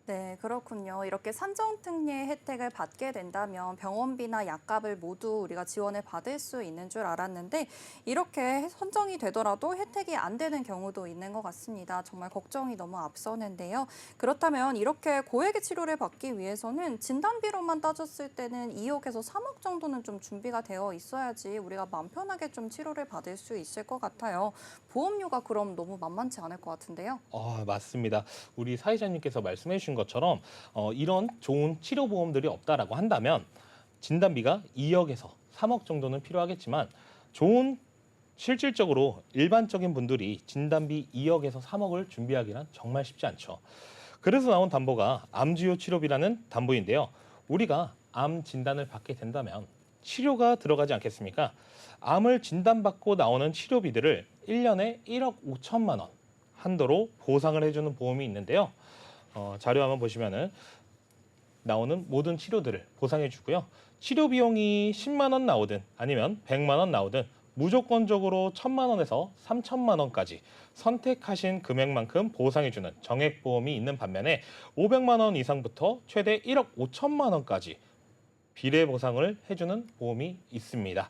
네, 그렇군요. 이렇게 산정특례 혜택을 받게 된다면 병원비나 약값을 모두 우리가 지원을 받을 수 있는 줄 알았는데 이렇게 선정이 되더라도 혜택이 안 되는 경우도 있는 것 같습니다. 정말 걱정이 너무 앞서는데요. 그렇다면 이렇게 고액의 치료를 받기 위해서는 진단비로만 따졌을 때는 2억에서 3억 정도는 좀 준비가 되어 있어야지 우리가 마음 편하게 좀 치료를 받을 수 있을 것 같아요. 보험료가 그럼 너무 만만치 않을 것 같은데요. 맞습니다. 우리 사회자님께서 말씀해 주신 것처럼 이런 좋은 치료보험들이 없다라고 한다면 진단비가 2억에서 3억 정도는 필요하겠지만 좋은 실질적으로 일반적인 분들이 진단비 2억에서 3억을 준비하기는 정말 쉽지 않죠. 그래서 나온 담보가 암주요 치료비라는 담보인데요. 우리가 암 진단을 받게 된다면 치료가 들어가지 않겠습니까? 암을 진단받고 나오는 치료비들을 1년에 1억 5천만 원 한도로 보상을 해주는 보험이 있는데요. 자료 한번 보시면은 나오는 모든 치료들을 보상해 주고요. 치료 비용이 10만 원 나오든 아니면 100만 원 나오든 무조건적으로 1,000만 원에서 3,000만 원까지 선택하신 금액만큼 보상해 주는 정액 보험이 있는 반면에 500만 원 이상부터 최대 1억 5천만 원까지 비례 보상을 해주는 보험이 있습니다.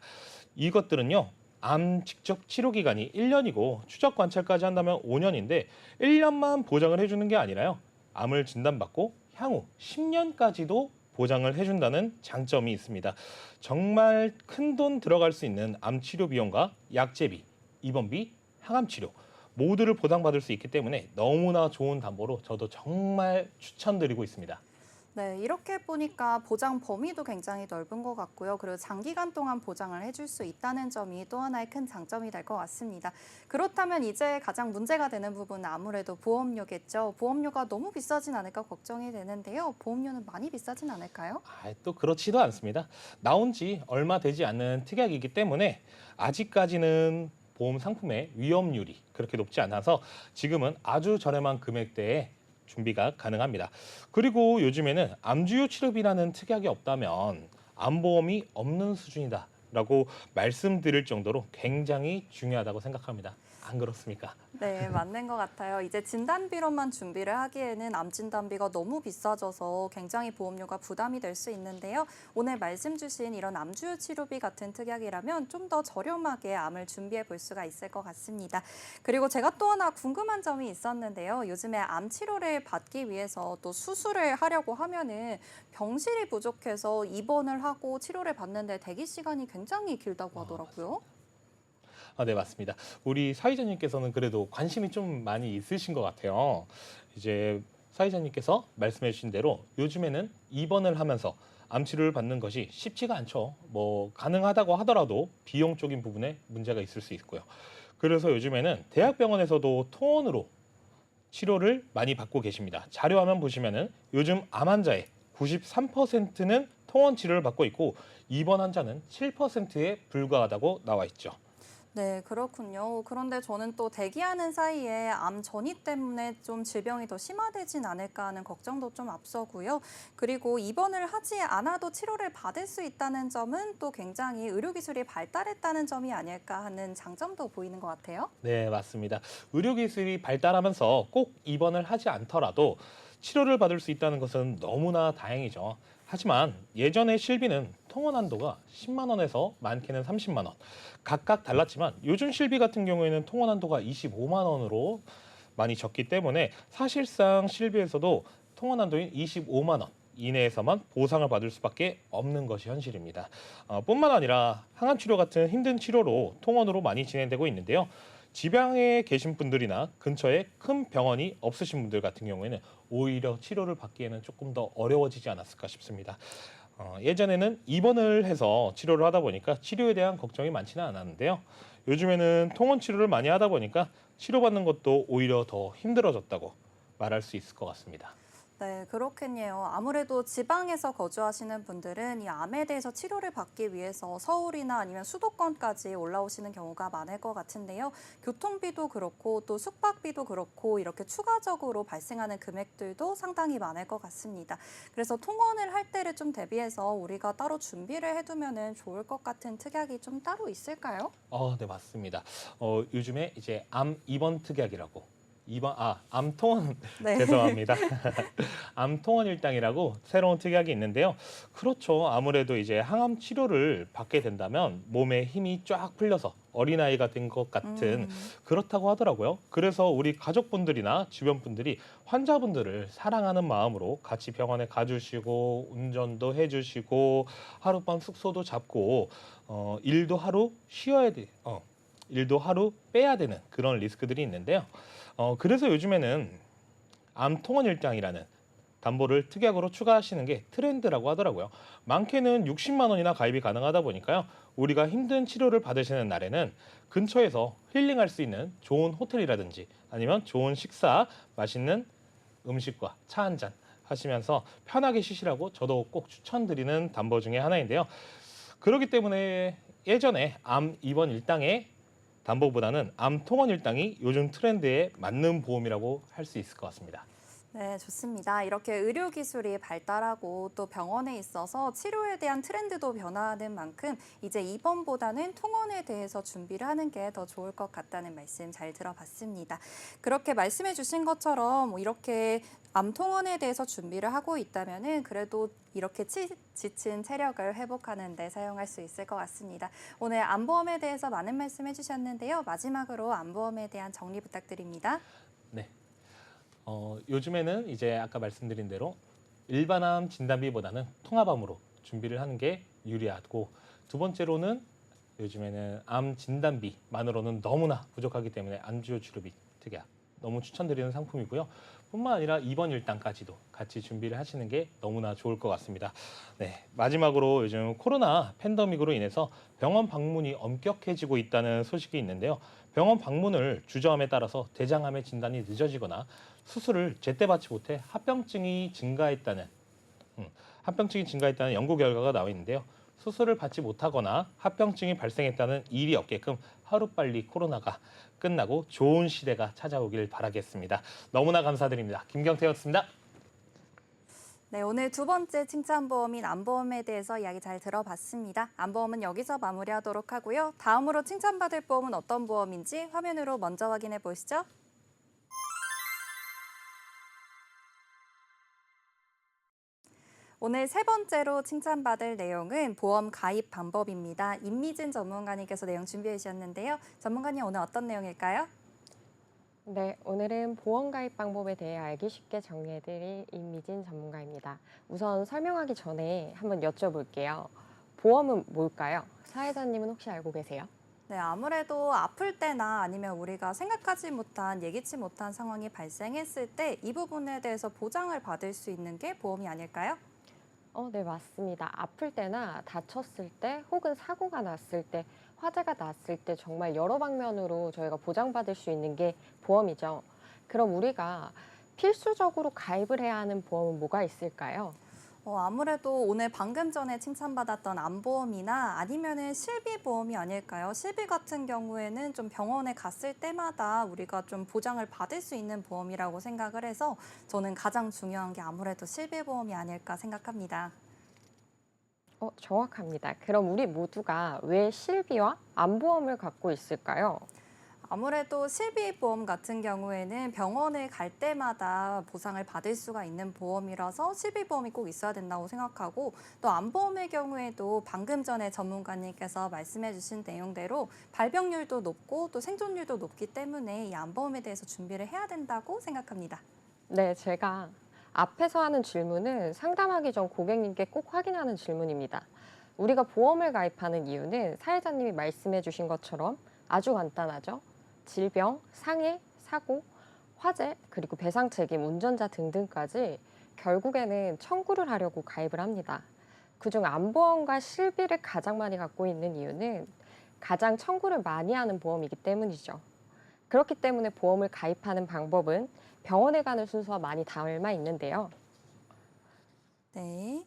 이것들은요. 암 직접 치료 기간이 1년이고 추적 관찰까지 한다면 5년인데 1년만 보장을 해주는 게 아니라요. 암을 진단받고 향후 10년까지도 보장을 해준다는 장점이 있습니다. 정말 큰 돈 들어갈 수 있는 암 치료 비용과 약제비, 입원비, 항암 치료 모두를 보장받을 수 있기 때문에 너무나 좋은 담보로 저도 정말 추천드리고 있습니다. 네, 이렇게 보니까 보장 범위도 굉장히 넓은 것 같고요. 그리고 장기간 동안 보장을 해줄 수 있다는 점이 또 하나의 큰 장점이 될 것 같습니다. 그렇다면 이제 가장 문제가 되는 부분은 아무래도 보험료겠죠. 보험료가 너무 비싸진 않을까 걱정이 되는데요. 보험료는 많이 비싸진 않을까요? 또 그렇지도 않습니다. 나온 지 얼마 되지 않은 특약이기 때문에 아직까지는 보험 상품의 위험률이 그렇게 높지 않아서 지금은 아주 저렴한 금액대에 준비가 가능합니다. 그리고 요즘에는 암주요 치료비라는 특약이 없다면 암보험이 없는 수준이다라고 말씀드릴 정도로 굉장히 중요하다고 생각합니다. 안 그렇습니까? 네, 맞는 것 같아요. 이제 진단비로만 준비를 하기에는 암 진단비가 너무 비싸져서 굉장히 보험료가 부담이 될 수 있는데요. 오늘 말씀 주신 이런 암주요 치료비 같은 특약이라면 좀 더 저렴하게 암을 준비해 볼 수가 있을 것 같습니다. 그리고 제가 또 하나 궁금한 점이 있었는데요. 요즘에 암 치료를 받기 위해서 또 수술을 하려고 하면은 병실이 부족해서 입원을 하고 치료를 받는데 대기 시간이 굉장히 길다고 하더라고요. 네, 맞습니다. 우리 사회자님께서는 그래도 관심이 좀 많이 있으신 것 같아요. 이제 사회자님께서 말씀해 주신 대로 요즘에는 입원을 하면서 암 치료를 받는 것이 쉽지가 않죠. 뭐 가능하다고 하더라도 비용적인 부분에 문제가 있을 수 있고요. 그래서 요즘에는 대학병원에서도 통원으로 치료를 많이 받고 계십니다. 자료화면 보시면은 요즘 암 환자의 93%는 통원 치료를 받고 있고 입원 환자는 7%에 불과하다고 나와 있죠. 네, 그렇군요. 그런데 저는 또 대기하는 사이에 암 전이 때문에 좀 질병이 더 심화되진 않을까 하는 걱정도 좀 앞서고요. 그리고 입원을 하지 않아도 치료를 받을 수 있다는 점은 또 굉장히 의료기술이 발달했다는 점이 아닐까 하는 장점도 보이는 것 같아요. 네, 맞습니다. 의료기술이 발달하면서 꼭 입원을 하지 않더라도 치료를 받을 수 있다는 것은 너무나 다행이죠. 하지만 예전의 실비는 통원 한도가 10만 원에서 많게는 30만 원. 각각 달랐지만 요즘 실비 같은 경우에는 통원 한도가 25만 원으로 많이 적기 때문에 사실상 실비에서도 통원 한도인 25만 원 이내에서만 보상을 받을 수밖에 없는 것이 현실입니다. 뿐만 아니라 항암 치료 같은 힘든 치료로 통원으로 많이 진행되고 있는데요. 지방에 계신 분들이나 근처에 큰 병원이 없으신 분들 같은 경우에는 오히려 치료를 받기에는 조금 더 어려워지지 않았을까 싶습니다. 예전에는 입원을 해서 치료를 하다 보니까 치료에 대한 걱정이 많지는 않았는데요. 요즘에는 통원 치료를 많이 하다 보니까 치료받는 것도 오히려 더 힘들어졌다고 말할 수 있을 것 같습니다. 네, 그렇겠네요. 아무래도 지방에서 거주하시는 분들은 이 암에 대해서 치료를 받기 위해서 서울이나 아니면 수도권까지 올라오시는 경우가 많을 것 같은데요. 교통비도 그렇고 또 숙박비도 그렇고 이렇게 추가적으로 발생하는 금액들도 상당히 많을 것 같습니다. 그래서 통원을 할 때를 좀 대비해서 우리가 따로 준비를 해두면 좋을 것 같은 특약이 좀 따로 있을까요? 네, 맞습니다. 요즘에 이제 암 입원 특약이라고 암통원 네. 죄송합니다. 암통원 일당이라고 새로운 특약이 있는데요. 그렇죠. 아무래도 이제 항암 치료를 받게 된다면 몸에 힘이 쫙 풀려서 어린아이가 된 것 같은 그렇다고 하더라고요. 그래서 우리 가족분들이나 주변 분들이 환자분들을 사랑하는 마음으로 같이 병원에 가주시고 운전도 해주시고 하룻밤 숙소도 잡고 일도 하루 쉬어야 돼. 일도 하루 빼야 되는 그런 리스크들이 있는데요. 그래서 요즘에는 암통원 일당이라는 담보를 특약으로 추가하시는 게 트렌드라고 하더라고요. 많게는 60만 원이나 가입이 가능하다 보니까요. 우리가 힘든 치료를 받으시는 날에는 근처에서 힐링할 수 있는 좋은 호텔이라든지 아니면 좋은 식사, 맛있는 음식과 차 한 잔 하시면서 편하게 쉬시라고 저도 꼭 추천드리는 담보 중에 하나인데요. 그렇기 때문에 예전에 암 입원 일당의 담보보다는 암통원 일당이 요즘 트렌드에 맞는 보험이라고 할 수 있을 것 같습니다. 네, 좋습니다. 이렇게 의료 기술이 발달하고 또 병원에 있어서 치료에 대한 트렌드도 변화하는 만큼 이제 입원보다는 통원에 대해서 준비를 하는 게 더 좋을 것 같다는 말씀 잘 들어봤습니다. 그렇게 말씀해 주신 것처럼 이렇게 암통원에 대해서 준비를 하고 있다면은 그래도 이렇게 지친 체력을 회복하는 데 사용할 수 있을 것 같습니다. 오늘 암보험에 대해서 많은 말씀해 주셨는데요. 마지막으로 암보험에 대한 정리 부탁드립니다. 네. 요즘에는 이제 아까 말씀드린 대로 일반암 진단비보다는 통합암으로 준비를 하는 게 유리하고 두 번째로는 요즘에는 암 진단비만으로는 너무나 부족하기 때문에 안주요 치료비 특약 너무 추천드리는 상품이고요. 뿐만 아니라 입원 일당까지도 같이 준비를 하시는 게 너무나 좋을 것 같습니다. 네, 마지막으로 요즘 코로나 팬데믹으로 인해서 병원 방문이 엄격해지고 있다는 소식이 있는데요. 병원 방문을 주저함에 따라서 대장암의 진단이 늦어지거나 수술을 제때 받지 못해 합병증이 증가했다는 연구 결과가 나와 있는데요. 수술을 받지 못하거나 합병증이 발생했다는 일이 없게끔 하루빨리 코로나가 끝나고 좋은 시대가 찾아오길 바라겠습니다. 너무나 감사드립니다. 김경태였습니다. 네, 오늘 두 번째 칭찬보험인 암보험에 대해서 이야기 잘 들어봤습니다. 암보험은 여기서 마무리하도록 하고요. 다음으로 칭찬받을 보험은 어떤 보험인지 화면으로 먼저 확인해 보시죠. 오늘 세 번째로 칭찬받을 내용은 보험 가입 방법입니다. 임미진 전문가님께서 내용 준비해 주셨는데요. 전문가님 오늘 어떤 내용일까요? 네, 오늘은 보험 가입 방법에 대해 알기 쉽게 정리해드릴 임미진 전문가입니다. 우선 설명하기 전에 한번 여쭤볼게요. 보험은 뭘까요? 사회자님은 혹시 알고 계세요? 네, 아무래도 아플 때나 아니면 우리가 생각하지 못한, 예기치 못한 상황이 발생했을 때 이 부분에 대해서 보장을 받을 수 있는 게 보험이 아닐까요? 네, 맞습니다. 아플 때나 다쳤을 때 혹은 사고가 났을 때, 화재가 났을 때 정말 여러 방면으로 저희가 보장받을 수 있는 게 보험이죠. 그럼 우리가 필수적으로 가입을 해야 하는 보험은 뭐가 있을까요? 아무래도 오늘 방금 전에 칭찬받았던 암보험이나 아니면은 실비보험이 아닐까요? 실비 같은 경우에는 좀 병원에 갔을 때마다 우리가 좀 보장을 받을 수 있는 보험이라고 생각을 해서 저는 가장 중요한 게 아무래도 실비보험이 아닐까 생각합니다. 정확합니다. 그럼 우리 모두가 왜 실비와 암보험을 갖고 있을까요? 아무래도 실비보험 같은 경우에는 병원을 갈 때마다 보상을 받을 수가 있는 보험이라서 실비보험이 꼭 있어야 된다고 생각하고 또 암보험의 경우에도 방금 전에 전문가님께서 말씀해 주신 내용대로 발병률도 높고 또 생존율도 높기 때문에 이 암보험에 대해서 준비를 해야 된다고 생각합니다. 네, 제가 앞에서 하는 질문은 상담하기 전 고객님께 꼭 확인하는 질문입니다. 우리가 보험을 가입하는 이유는 사회자님이 말씀해 주신 것처럼 아주 간단하죠. 질병, 상해, 사고, 화재, 그리고 배상 책임, 운전자 등등까지 결국에는 청구를 하려고 가입을 합니다. 그중 암보험과 실비를 가장 많이 갖고 있는 이유는 가장 청구를 많이 하는 보험이기 때문이죠. 그렇기 때문에 보험을 가입하는 방법은 병원에 가는 순서와 많이 닮아 있는데요. 네.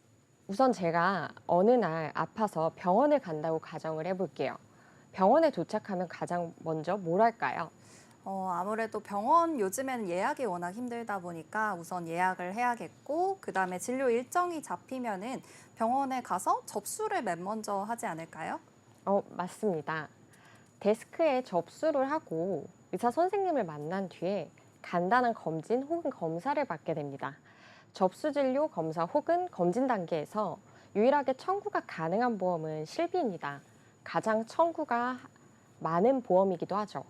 우선 제가 어느 날 아파서 병원을 간다고 가정을 해볼게요. 병원에 도착하면 가장 먼저 뭘 할까요? 아무래도 병원 요즘에는 예약이 워낙 힘들다 보니까 우선 예약을 해야겠고 그다음에 진료 일정이 잡히면은 병원에 가서 접수를 맨 먼저 하지 않을까요? 맞습니다. 데스크에 접수를 하고 의사 선생님을 만난 뒤에 간단한 검진 혹은 검사를 받게 됩니다. 접수진료, 검사 혹은 검진 단계에서 유일하게 청구가 가능한 보험은 실비입니다. 가장 청구가 많은 보험이기도 하죠.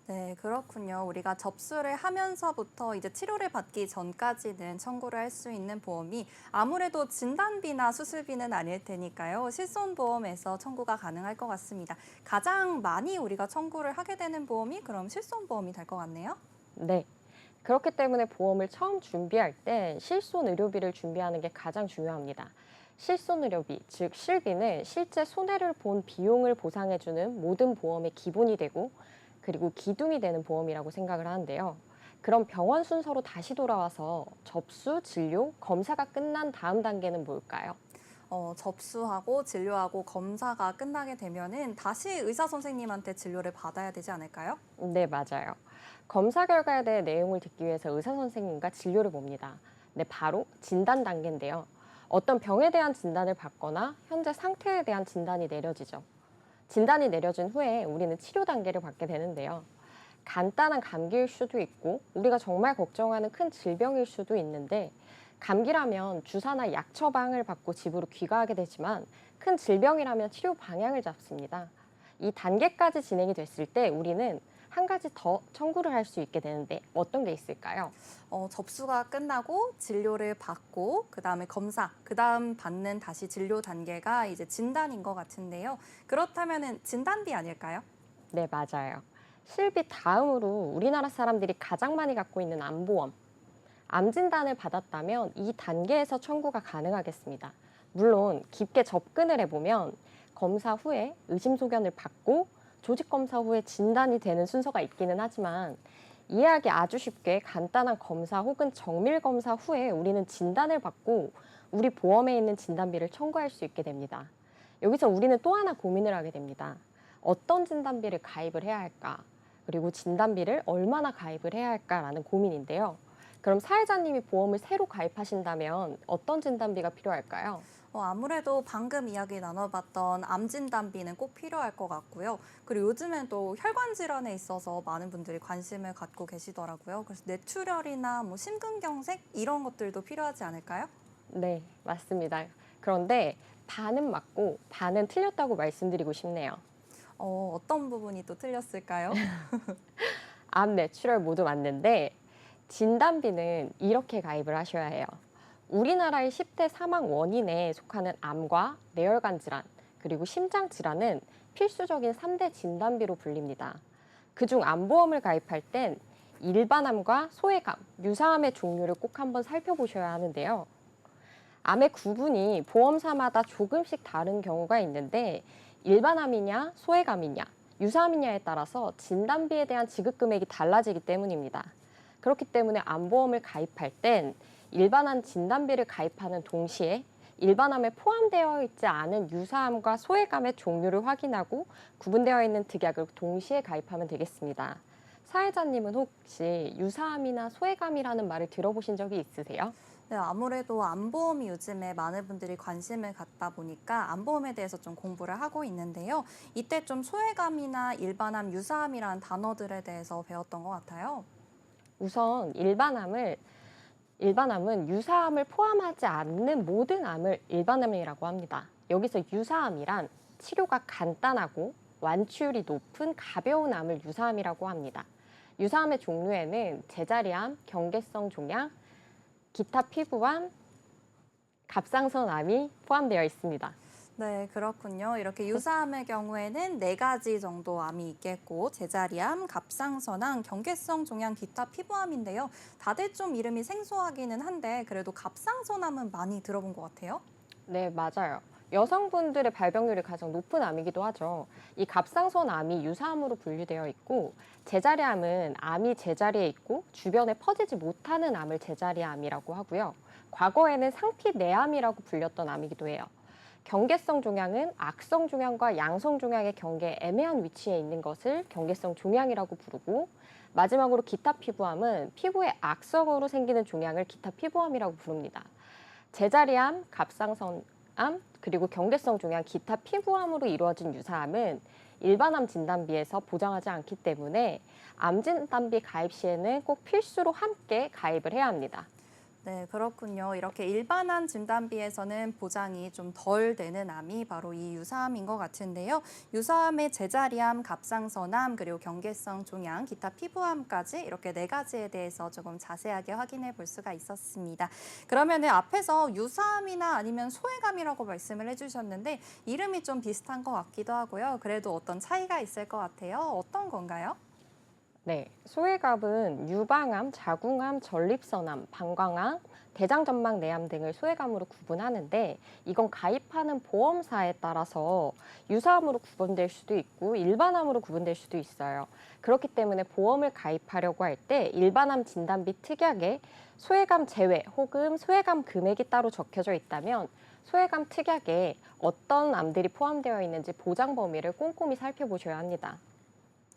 네, 그렇군요. 우리가 접수를 하면서부터 이제 치료를 받기 전까지는 청구를 할 수 있는 보험이 아무래도 진단비나 수술비는 아닐 테니까요. 실손보험에서 청구가 가능할 것 같습니다. 가장 많이 우리가 청구를 하게 되는 보험이 그럼 실손보험이 될 것 같네요. 네. 그렇기 때문에 보험을 처음 준비할 때 실손 의료비를 준비하는 게 가장 중요합니다. 실손 의료비, 즉 실비는 실제 손해를 본 비용을 보상해주는 모든 보험의 기본이 되고 그리고 기둥이 되는 보험이라고 생각을 하는데요. 그럼 병원 순서로 다시 돌아와서 접수, 진료, 검사가 끝난 다음 단계는 뭘까요? 접수하고 진료하고 검사가 끝나게 되면은 다시 의사 선생님한테 진료를 받아야 되지 않을까요? 네, 맞아요. 검사 결과에 대해 내용을 듣기 위해서 의사 선생님과 진료를 봅니다. 네, 바로 진단 단계인데요. 어떤 병에 대한 진단을 받거나 현재 상태에 대한 진단이 내려지죠. 진단이 내려진 후에 우리는 치료 단계를 받게 되는데요. 간단한 감기일 수도 있고 우리가 정말 걱정하는 큰 질병일 수도 있는데 감기라면 주사나 약 처방을 받고 집으로 귀가하게 되지만 큰 질병이라면 치료 방향을 잡습니다. 이 단계까지 진행이 됐을 때 우리는 한 가지 더 청구를 할 수 있게 되는데 어떤 게 있을까요? 접수가 끝나고 진료를 받고 그다음에 검사, 그다음 받는 다시 진료 단계가 이제 진단인 것 같은데요. 그렇다면은 진단비 아닐까요? 네, 맞아요. 실비 다음으로 우리나라 사람들이 가장 많이 갖고 있는 암보험. 암 진단을 받았다면 이 단계에서 청구가 가능하겠습니다. 물론 깊게 접근을 해보면 검사 후에 의심소견을 받고 조직검사 후에 진단이 되는 순서가 있기는 하지만 이해하기 아주 쉽게 간단한 검사 혹은 정밀검사 후에 우리는 진단을 받고 우리 보험에 있는 진단비를 청구할 수 있게 됩니다. 여기서 우리는 또 하나 고민을 하게 됩니다. 어떤 진단비를 가입을 해야 할까? 그리고 진단비를 얼마나 가입을 해야 할까라는 고민인데요. 그럼 사회자님이 보험을 새로 가입하신다면 어떤 진단비가 필요할까요? 아무래도 방금 이야기 나눠봤던 암 진단비는 꼭 필요할 것 같고요. 그리고 요즘엔 또 혈관 질환에 있어서 많은 분들이 관심을 갖고 계시더라고요. 그래서 뇌출혈이나 뭐 심근경색 이런 것들도 필요하지 않을까요? 네, 맞습니다. 그런데 반은 맞고 반은 틀렸다고 말씀드리고 싶네요. 어떤 부분이 또 틀렸을까요? 암, 뇌출혈 모두 맞는데 진단비는 이렇게 가입을 하셔야 해요. 우리나라의 10대 사망 원인에 속하는 암과 뇌혈관 질환, 그리고 심장 질환은 필수적인 3대 진단비로 불립니다. 그중 암보험을 가입할 땐 일반암과 소외암, 유사암의 종류를 꼭 한번 살펴보셔야 하는데요. 암의 구분이 보험사마다 조금씩 다른 경우가 있는데 일반암이냐, 소외암이냐, 유사암이냐에 따라서 진단비에 대한 지급 금액이 달라지기 때문입니다. 그렇기 때문에 암보험을 가입할 땐 일반암 진단비를 가입하는 동시에 일반암에 포함되어 있지 않은 유사암과 소외암의 종류를 확인하고 구분되어 있는 특약을 동시에 가입하면 되겠습니다. 사회자님은 혹시 유사암이나 소외암이라는 말을 들어보신 적이 있으세요? 네, 아무래도 암보험이 요즘에 많은 분들이 관심을 갖다 보니까 암보험에 대해서 좀 공부를 하고 있는데요. 이때 좀 소외감이나 일반암, 유사암이라는 단어들에 대해서 배웠던 것 같아요. 우선 일반암은 유사암을 포함하지 않는 모든 암을 일반암이라고 합니다. 여기서 유사암이란 치료가 간단하고 완치율이 높은 가벼운 암을 유사암이라고 합니다. 유사암의 종류에는 제자리암, 경계성 종양, 기타 피부암, 갑상선암이 포함되어 있습니다. 네, 그렇군요. 이렇게 유사암의 경우에는 4가지 정도 암이 있겠고 제자리암, 갑상선암, 경계성 종양, 기타 피부암인데요. 다들 좀 이름이 생소하기는 한데 그래도 갑상선암은 많이 들어본 것 같아요. 네, 맞아요. 여성분들의 발병률이 가장 높은 암이기도 하죠. 이 갑상선암이 유사암으로 분류되어 있고 제자리암은 암이 제자리에 있고 주변에 퍼지지 못하는 암을 제자리암이라고 하고요. 과거에는 상피내암이라고 불렸던 암이기도 해요. 경계성 종양은 악성 종양과 양성 종양의 경계에 애매한 위치에 있는 것을 경계성 종양이라고 부르고 마지막으로 기타 피부암은 피부의 악성으로 생기는 종양을 기타 피부암이라고 부릅니다. 제자리암, 암, 그리고 경계성 종양, 기타 피부암으로 이루어진 유사암은 일반암 진단비에서 보장하지 않기 때문에 암 진단비 가입 시에는 꼭 필수로 함께 가입을 해야 합니다. 네, 그렇군요. 이렇게 일반암 진단비에서는 보장이 좀 덜 되는 암이 바로 이 유사암인 것 같은데요. 유사암의 제자리암, 갑상선암, 그리고 경계성 종양, 기타 피부암까지 이렇게 4가지에 대해서 조금 자세하게 확인해 볼 수가 있었습니다. 그러면은 앞에서 유사암이나 아니면 소외감이라고 말씀을 해주셨는데 이름이 좀 비슷한 것 같기도 하고요. 그래도 어떤 차이가 있을 것 같아요. 어떤 건가요? 네, 소외감은 유방암, 자궁암, 전립선암, 방광암, 대장전망내암 등을 소외감으로 구분하는데 이건 가입하는 보험사에 따라서 유사암으로 구분될 수도 있고 일반암으로 구분될 수도 있어요. 그렇기 때문에 보험을 가입하려고 할 때 일반암 진단비 특약에 소외감 제외 혹은 소외감 금액이 따로 적혀져 있다면 소외감 특약에 어떤 암들이 포함되어 있는지 보장 범위를 꼼꼼히 살펴보셔야 합니다.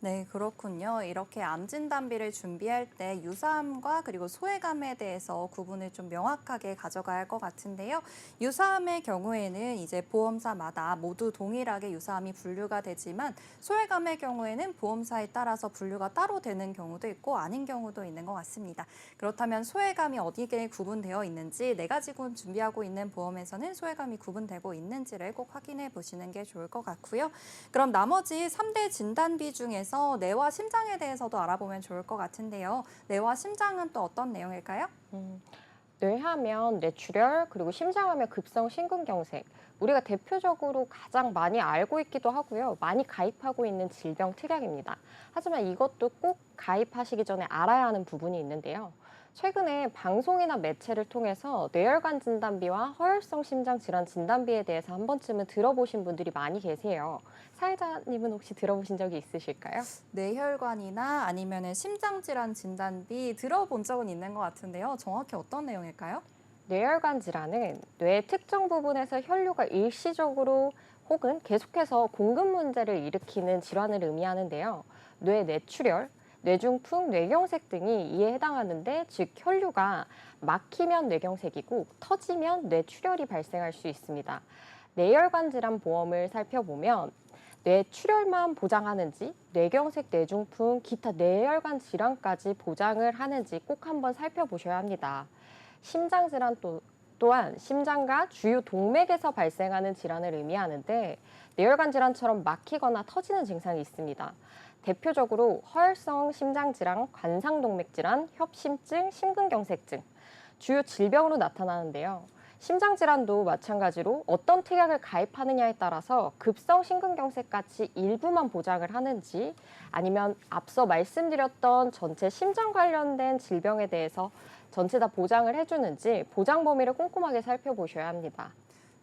네, 그렇군요. 이렇게 암 진단비를 준비할 때 유사암과 그리고 소외감에 대해서 구분을 좀 명확하게 가져가야 할 것 같은데요. 유사암의 경우에는 이제 보험사마다 모두 동일하게 유사암이 분류가 되지만 소외감의 경우에는 보험사에 따라서 분류가 따로 되는 경우도 있고 아닌 경우도 있는 것 같습니다. 그렇다면 소외감이 어디에 구분되어 있는지 내가 지금 준비하고 있는 보험에서는 소외감이 구분되고 있는지를 꼭 확인해 보시는 게 좋을 것 같고요. 그럼 나머지 3대 진단비 중에서 뇌와 심장에 대해서도 알아보면 좋을 것 같은데요. 뇌와 심장은 또 어떤 내용일까요? 뇌하면 뇌출혈, 그리고 심장하면 급성 심근경색. 우리가 대표적으로 가장 많이 알고 있기도 하고요. 많이 가입하고 있는 질병 특약입니다. 하지만 이것도 꼭 가입하시기 전에 알아야 하는 부분이 있는데요. 최근에 방송이나 매체를 통해서 뇌혈관 진단비와 허혈성 심장 질환 진단비에 대해서 한 번쯤은 들어보신 분들이 많이 계세요. 사회자님은 혹시 들어보신 적이 있으실까요? 뇌혈관이나 아니면 심장질환 진단비 들어본 적은 있는 것 같은데요. 정확히 어떤 내용일까요? 뇌혈관 질환은 뇌 특정 부분에서 혈류가 일시적으로 혹은 계속해서 공급 문제를 일으키는 질환을 의미하는데요. 뇌 뇌출혈, 뇌중풍, 뇌경색 등이 이에 해당하는데, 즉 혈류가 막히면 뇌경색이고 터지면 뇌출혈이 발생할 수 있습니다. 뇌혈관 질환 보험을 살펴보면 뇌출혈만 보장하는지, 뇌경색, 뇌중풍, 기타 뇌혈관 질환까지 보장을 하는지 꼭 한번 살펴보셔야 합니다. 심장질환 또한 심장과 주요 동맥에서 발생하는 질환을 의미하는데 뇌혈관 질환처럼 막히거나 터지는 증상이 있습니다. 대표적으로 허혈성 심장질환, 관상동맥질환, 협심증, 심근경색증, 주요 질병으로 나타나는데요. 심장질환도 마찬가지로 어떤 특약을 가입하느냐에 따라서 급성 심근경색같이 일부만 보장을 하는지 아니면 앞서 말씀드렸던 전체 심장 관련된 질병에 대해서 전체 다 보장을 해주는지 보장 범위를 꼼꼼하게 살펴보셔야 합니다.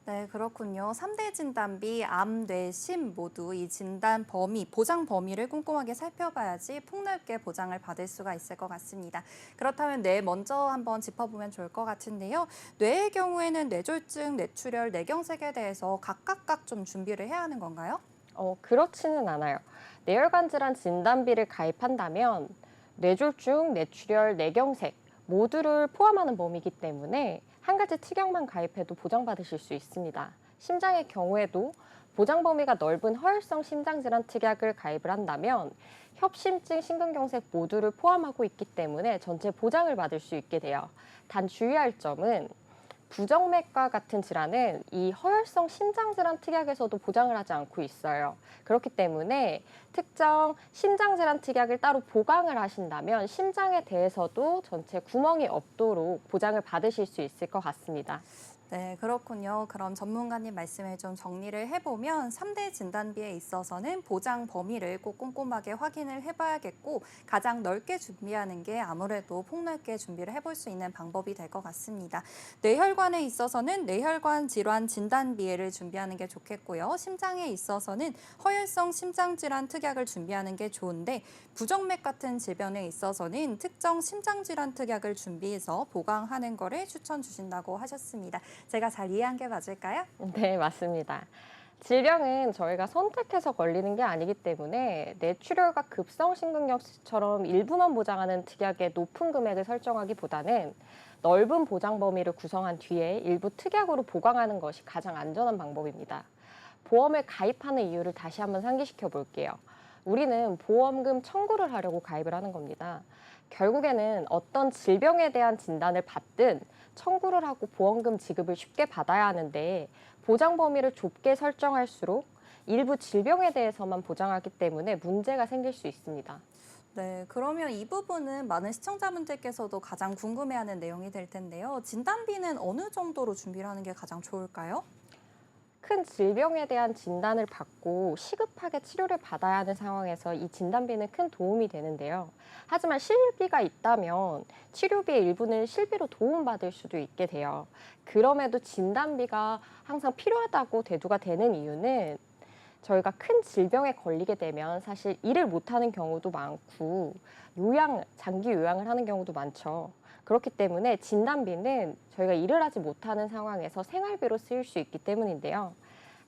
네, 그렇군요. 3대 진단비, 암, 뇌, 심 모두 이 진단 범위, 보장 범위를 꼼꼼하게 살펴봐야지 폭넓게 보장을 받을 수가 있을 것 같습니다. 그렇다면 뇌 먼저 한번 짚어보면 좋을 것 같은데요. 뇌의 경우에는 뇌졸중, 뇌출혈, 뇌경색에 대해서 각각 좀 준비를 해야 하는 건가요? 그렇지는 않아요. 뇌혈관 질환 진단비를 가입한다면 뇌졸중, 뇌출혈, 뇌경색 모두를 포함하는 범위이기 때문에 한 가지 특약만 가입해도 보장받으실 수 있습니다. 심장의 경우에도 보장 범위가 넓은 허혈성 심장질환 특약을 가입을 한다면 협심증, 심근경색 모두를 포함하고 있기 때문에 전체 보장을 받을 수 있게 돼요. 단 주의할 점은 부정맥과 같은 질환은 이 허혈성 심장질환 특약에서도 보장을 하지 않고 있어요. 그렇기 때문에 특정 심장질환 특약을 따로 보강을 하신다면 심장에 대해서도 전체 구멍이 없도록 보장을 받으실 수 있을 것 같습니다. 네, 그렇군요. 그럼 전문가님 말씀을 좀 정리를 해보면 3대 진단비에 있어서는 보장 범위를 꼭 꼼꼼하게 확인을 해봐야겠고 가장 넓게 준비하는 게 아무래도 폭넓게 준비를 해볼 수 있는 방법이 될 것 같습니다. 뇌혈관에 있어서는 뇌혈관 질환 진단비를 준비하는 게 좋겠고요. 심장에 있어서는 허혈성 심장질환 특약을 준비하는 게 좋은데 부정맥 같은 질병에 있어서는 특정 심장질환 특약을 준비해서 보강하는 거를 추천 주신다고 하셨습니다. 제가 잘 이해한 게 맞을까요? 네, 맞습니다. 질병은 저희가 선택해서 걸리는 게 아니기 때문에 뇌출혈과 급성 심근경색처럼 일부만 보장하는 특약의 높은 금액을 설정하기보다는 넓은 보장 범위를 구성한 뒤에 일부 특약으로 보강하는 것이 가장 안전한 방법입니다. 보험을 가입하는 이유를 다시 한번 상기시켜 볼게요. 우리는 보험금 청구를 하려고 가입을 하는 겁니다. 결국에는 어떤 질병에 대한 진단을 받든 청구를 하고 보험금 지급을 쉽게 받아야 하는데 보장 범위를 좁게 설정할수록 일부 질병에 대해서만 보장하기 때문에 문제가 생길 수 있습니다. 네, 그러면 이 부분은 많은 시청자분들께서도 가장 궁금해하는 내용이 될 텐데요. 진단비는 어느 정도로 준비를 하는 게 가장 좋을까요? 큰 질병에 대한 진단을 받고 시급하게 치료를 받아야 하는 상황에서 이 진단비는 큰 도움이 되는데요. 하지만 실비가 있다면 치료비의 일부는 실비로 도움받을 수도 있게 돼요. 그럼에도 진단비가 항상 필요하다고 대두가 되는 이유는 저희가 큰 질병에 걸리게 되면 사실 일을 못하는 경우도 많고 장기 요양을 하는 경우도 많죠. 그렇기 때문에 진단비는 저희가 일을 하지 못하는 상황에서 생활비로 쓰일 수 있기 때문인데요.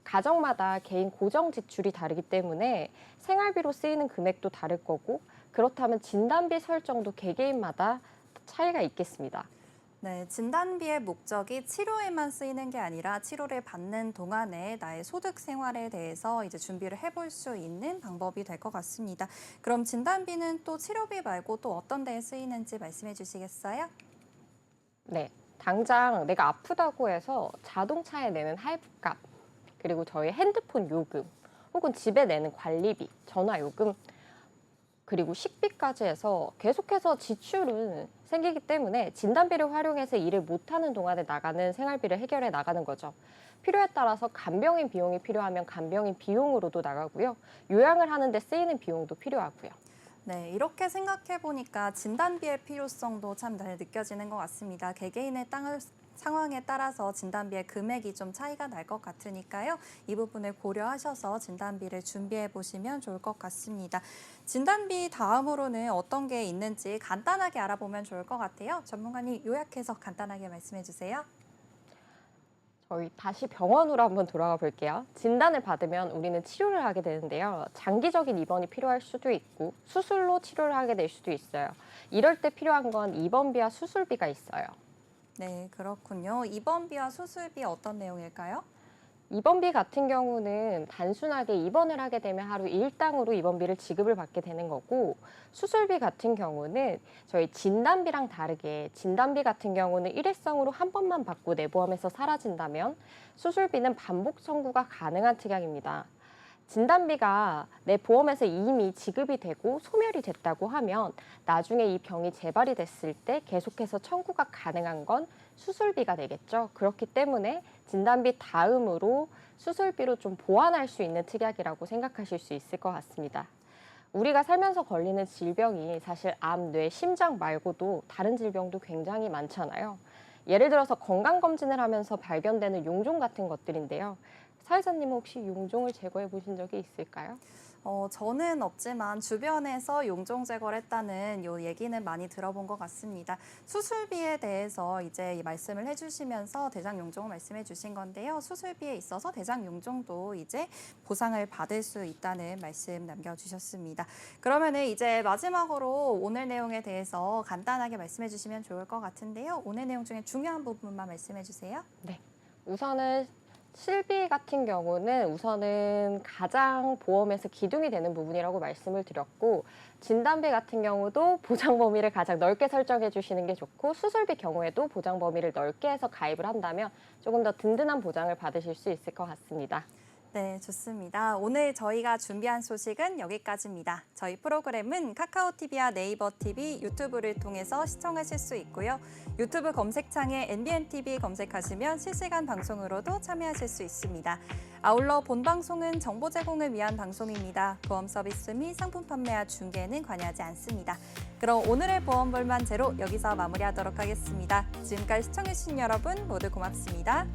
가정마다 개인 고정 지출이 다르기 때문에 생활비로 쓰이는 금액도 다를 거고 그렇다면 진단비 설정도 개개인마다 차이가 있겠습니다. 네, 진단비의 목적이 치료에만 쓰이는 게 아니라 치료를 받는 동안에 나의 소득 생활에 대해서 이제 준비를 해볼 수 있는 방법이 될 것 같습니다. 그럼 진단비는 또 치료비 말고 또 어떤 데에 쓰이는지 말씀해 주시겠어요? 네, 당장 내가 아프다고 해서 자동차에 내는 할부값, 그리고 저희 핸드폰 요금, 혹은 집에 내는 관리비, 전화 요금, 그리고 식비까지 해서 계속해서 지출은 생기기 때문에 진단비를 활용해서 일을 못하는 동안에 나가는 생활비를 해결해 나가는 거죠. 필요에 따라서 간병인 비용이 필요하면 간병인 비용으로도 나가고요. 요양을 하는 데 쓰이는 비용도 필요하고요. 네, 이렇게 생각해 보니까 진단비의 필요성도 참 잘 느껴지는 것 같습니다. 개개인의 상황에 따라서 진단비의 금액이 좀 차이가 날 것 같으니까요. 이 부분을 고려하셔서 진단비를 준비해 보시면 좋을 것 같습니다. 진단비 다음으로는 어떤 게 있는지 간단하게 알아보면 좋을 것 같아요. 전문가님 요약해서 간단하게 말씀해 주세요. 저희 다시 병원으로 한번 돌아가 볼게요. 진단을 받으면 우리는 치료를 하게 되는데요. 장기적인 입원이 필요할 수도 있고 수술로 치료를 하게 될 수도 있어요. 이럴 때 필요한 건 입원비와 수술비가 있어요. 네, 그렇군요. 입원비와 수술비 어떤 내용일까요? 입원비 같은 경우는 단순하게 입원을 하게 되면 하루 일당으로 입원비를 지급을 받게 되는 거고 수술비 같은 경우는 저희 진단비랑 다르게 진단비 같은 경우는 일회성으로 한 번만 받고 내 보험에서 사라진다면 수술비는 반복 청구가 가능한 특약입니다. 진단비가 내 보험에서 이미 지급이 되고 소멸이 됐다고 하면 나중에 이 병이 재발이 됐을 때 계속해서 청구가 가능한 건 수술비가 되겠죠. 그렇기 때문에 진단비 다음으로 수술비로 좀 보완할 수 있는 특약이라고 생각하실 수 있을 것 같습니다. 우리가 살면서 걸리는 질병이 사실 암, 뇌, 심장 말고도 다른 질병도 굉장히 많잖아요. 예를 들어서 건강검진을 하면서 발견되는 용종 같은 것들인데요. 사회자님은 혹시 용종을 제거해 보신 적이 있을까요? 저는 없지만 주변에서 용종 제거를 했다는 요 얘기는 많이 들어본 것 같습니다. 수술비에 대해서 이제 말씀을 해주시면서 대장 용종을 말씀해 주신 건데요. 수술비에 있어서 대장 용종도 이제 보상을 받을 수 있다는 말씀 남겨주셨습니다. 그러면은 이제 마지막으로 오늘 내용에 대해서 간단하게 말씀해 주시면 좋을 것 같은데요. 오늘 내용 중에 중요한 부분만 말씀해 주세요. 네, 우선은 실비 같은 경우는 우선은 가장 보험에서 기둥이 되는 부분이라고 말씀을 드렸고 진단비 같은 경우도 보장 범위를 가장 넓게 설정해 주시는 게 좋고 수술비 경우에도 보장 범위를 넓게 해서 가입을 한다면 조금 더 든든한 보장을 받으실 수 있을 것 같습니다. 네, 좋습니다. 오늘 저희가 준비한 소식은 여기까지입니다. 저희 프로그램은 카카오TV와 네이버TV, 유튜브를 통해서 시청하실 수 있고요. 유튜브 검색창에 NBNTV 검색하시면 실시간 방송으로도 참여하실 수 있습니다. 아울러 본 방송은 정보 제공을 위한 방송입니다. 보험 서비스 및 상품 판매와 중개에는 관여하지 않습니다. 그럼 오늘의 보험 불만 제로 여기서 마무리하도록 하겠습니다. 지금까지 시청해주신 여러분 모두 고맙습니다.